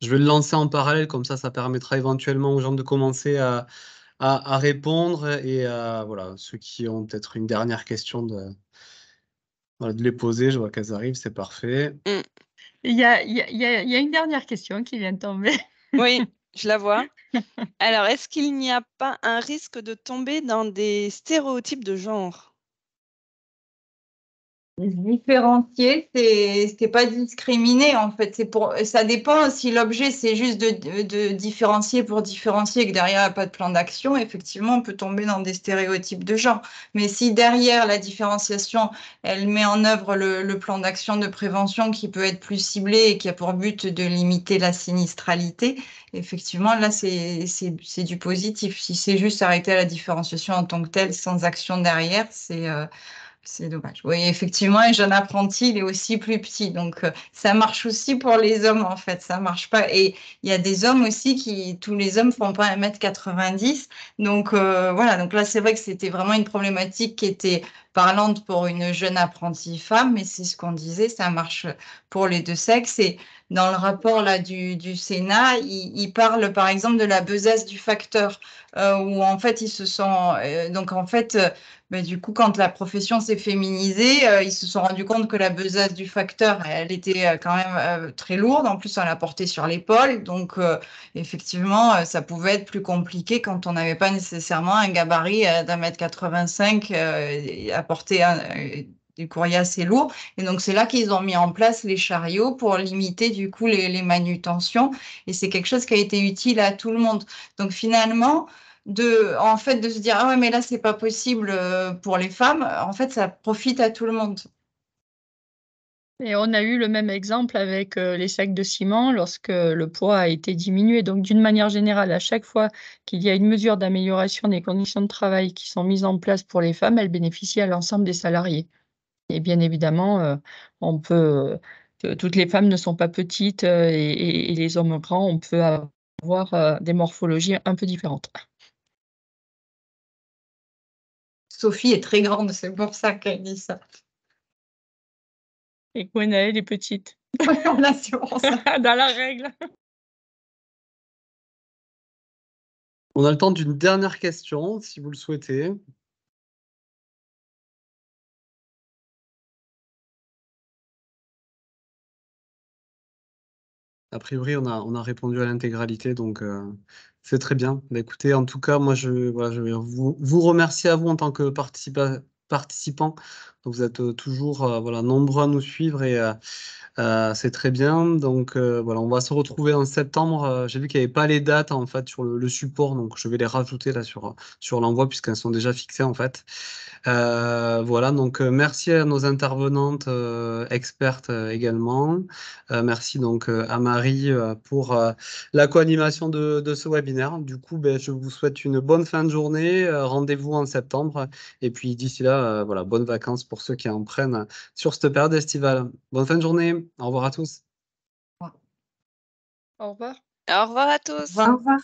je vais le lancer en parallèle, comme ça permettra éventuellement aux gens de commencer à répondre et voilà, ceux qui ont peut-être une dernière question voilà, de les poser. Je vois qu'elles arrivent, c'est parfait. Mm. Il y a une dernière question qui vient de tomber. Oui, je la vois. Alors, est-ce qu'il n'y a pas un risque de tomber dans des stéréotypes de genre? Différencier, c'est pas discriminer en fait. Ça dépend si l'objet c'est juste de différencier pour différencier et que derrière il n'y a pas de plan d'action. Effectivement, on peut tomber dans des stéréotypes de genre. Mais si derrière la différenciation, elle met en œuvre le plan d'action de prévention qui peut être plus ciblé et qui a pour but de limiter la sinistralité, effectivement là c'est du positif. Si c'est juste arrêter à la différenciation en tant que telle sans action derrière, c'est dommage. Oui, effectivement, un jeune apprenti, il est aussi plus petit. Donc, ça marche aussi pour les hommes, en fait. Ça marche pas. Et il y a des hommes aussi tous les hommes font pas 1,90 m. Donc, voilà. Donc là, c'est vrai que c'était vraiment une problématique qui était parlante pour une jeune apprentie femme. Mais c'est ce qu'on disait, ça marche pour les deux sexes. Et dans le rapport là du Sénat, il parle par exemple de la besace du facteur, où en fait, ils se sont. Donc, en fait. Mais du coup, quand la profession s'est féminisée, ils se sont rendus compte que la besace du facteur, elle était quand même très lourde. En plus, on la portait sur l'épaule. Donc, effectivement, ça pouvait être plus compliqué quand on n'avait pas nécessairement un gabarit d'1,85 m et à porter des courriers assez lourds. Et donc, c'est là qu'ils ont mis en place les chariots pour limiter du coup les manutentions. Et c'est quelque chose qui a été utile à tout le monde. Donc, finalement, en fait, de se dire, ah ouais, mais là, c'est pas possible pour les femmes, en fait, ça profite à tout le monde. Et on a eu le même exemple avec les sacs de ciment lorsque le poids a été diminué. Donc, d'une manière générale, à chaque fois qu'il y a une mesure d'amélioration des conditions de travail qui sont mises en place pour les femmes, elle bénéficie à l'ensemble des salariés. Et bien évidemment, on peut, toutes les femmes ne sont pas petites et les hommes grands, on peut avoir des morphologies un peu différentes. Sophie est très grande, c'est pour ça qu'elle dit ça. Et Gwenaëlle est petite. Voilà, c'est pour ça. Dans la règle. On a le temps d'une dernière question, si vous le souhaitez. A priori, on a répondu à l'intégralité, donc c'est très bien. Bah, écoutez, en tout cas, moi, voilà, je vais vous remercier à vous en tant que participant Vous êtes toujours voilà, nombreux à nous suivre et c'est très bien. Donc voilà, on va se retrouver en septembre. J'ai vu qu'il n'y avait pas les dates en fait sur le support, donc je vais les rajouter là sur l'envoi puisqu'elles sont déjà fixées en fait. Voilà, donc merci à nos intervenantes expertes également. Merci donc à Marie pour la co-animation de ce webinaire. Du coup, ben, je vous souhaite une bonne fin de journée. Rendez-vous en septembre. Et puis d'ici là, voilà, bonnes vacances pour ceux qui en prennent sur cette période estivale. Bonne fin de journée. Au revoir à tous. Au revoir. Au revoir à tous. Au revoir. Au revoir.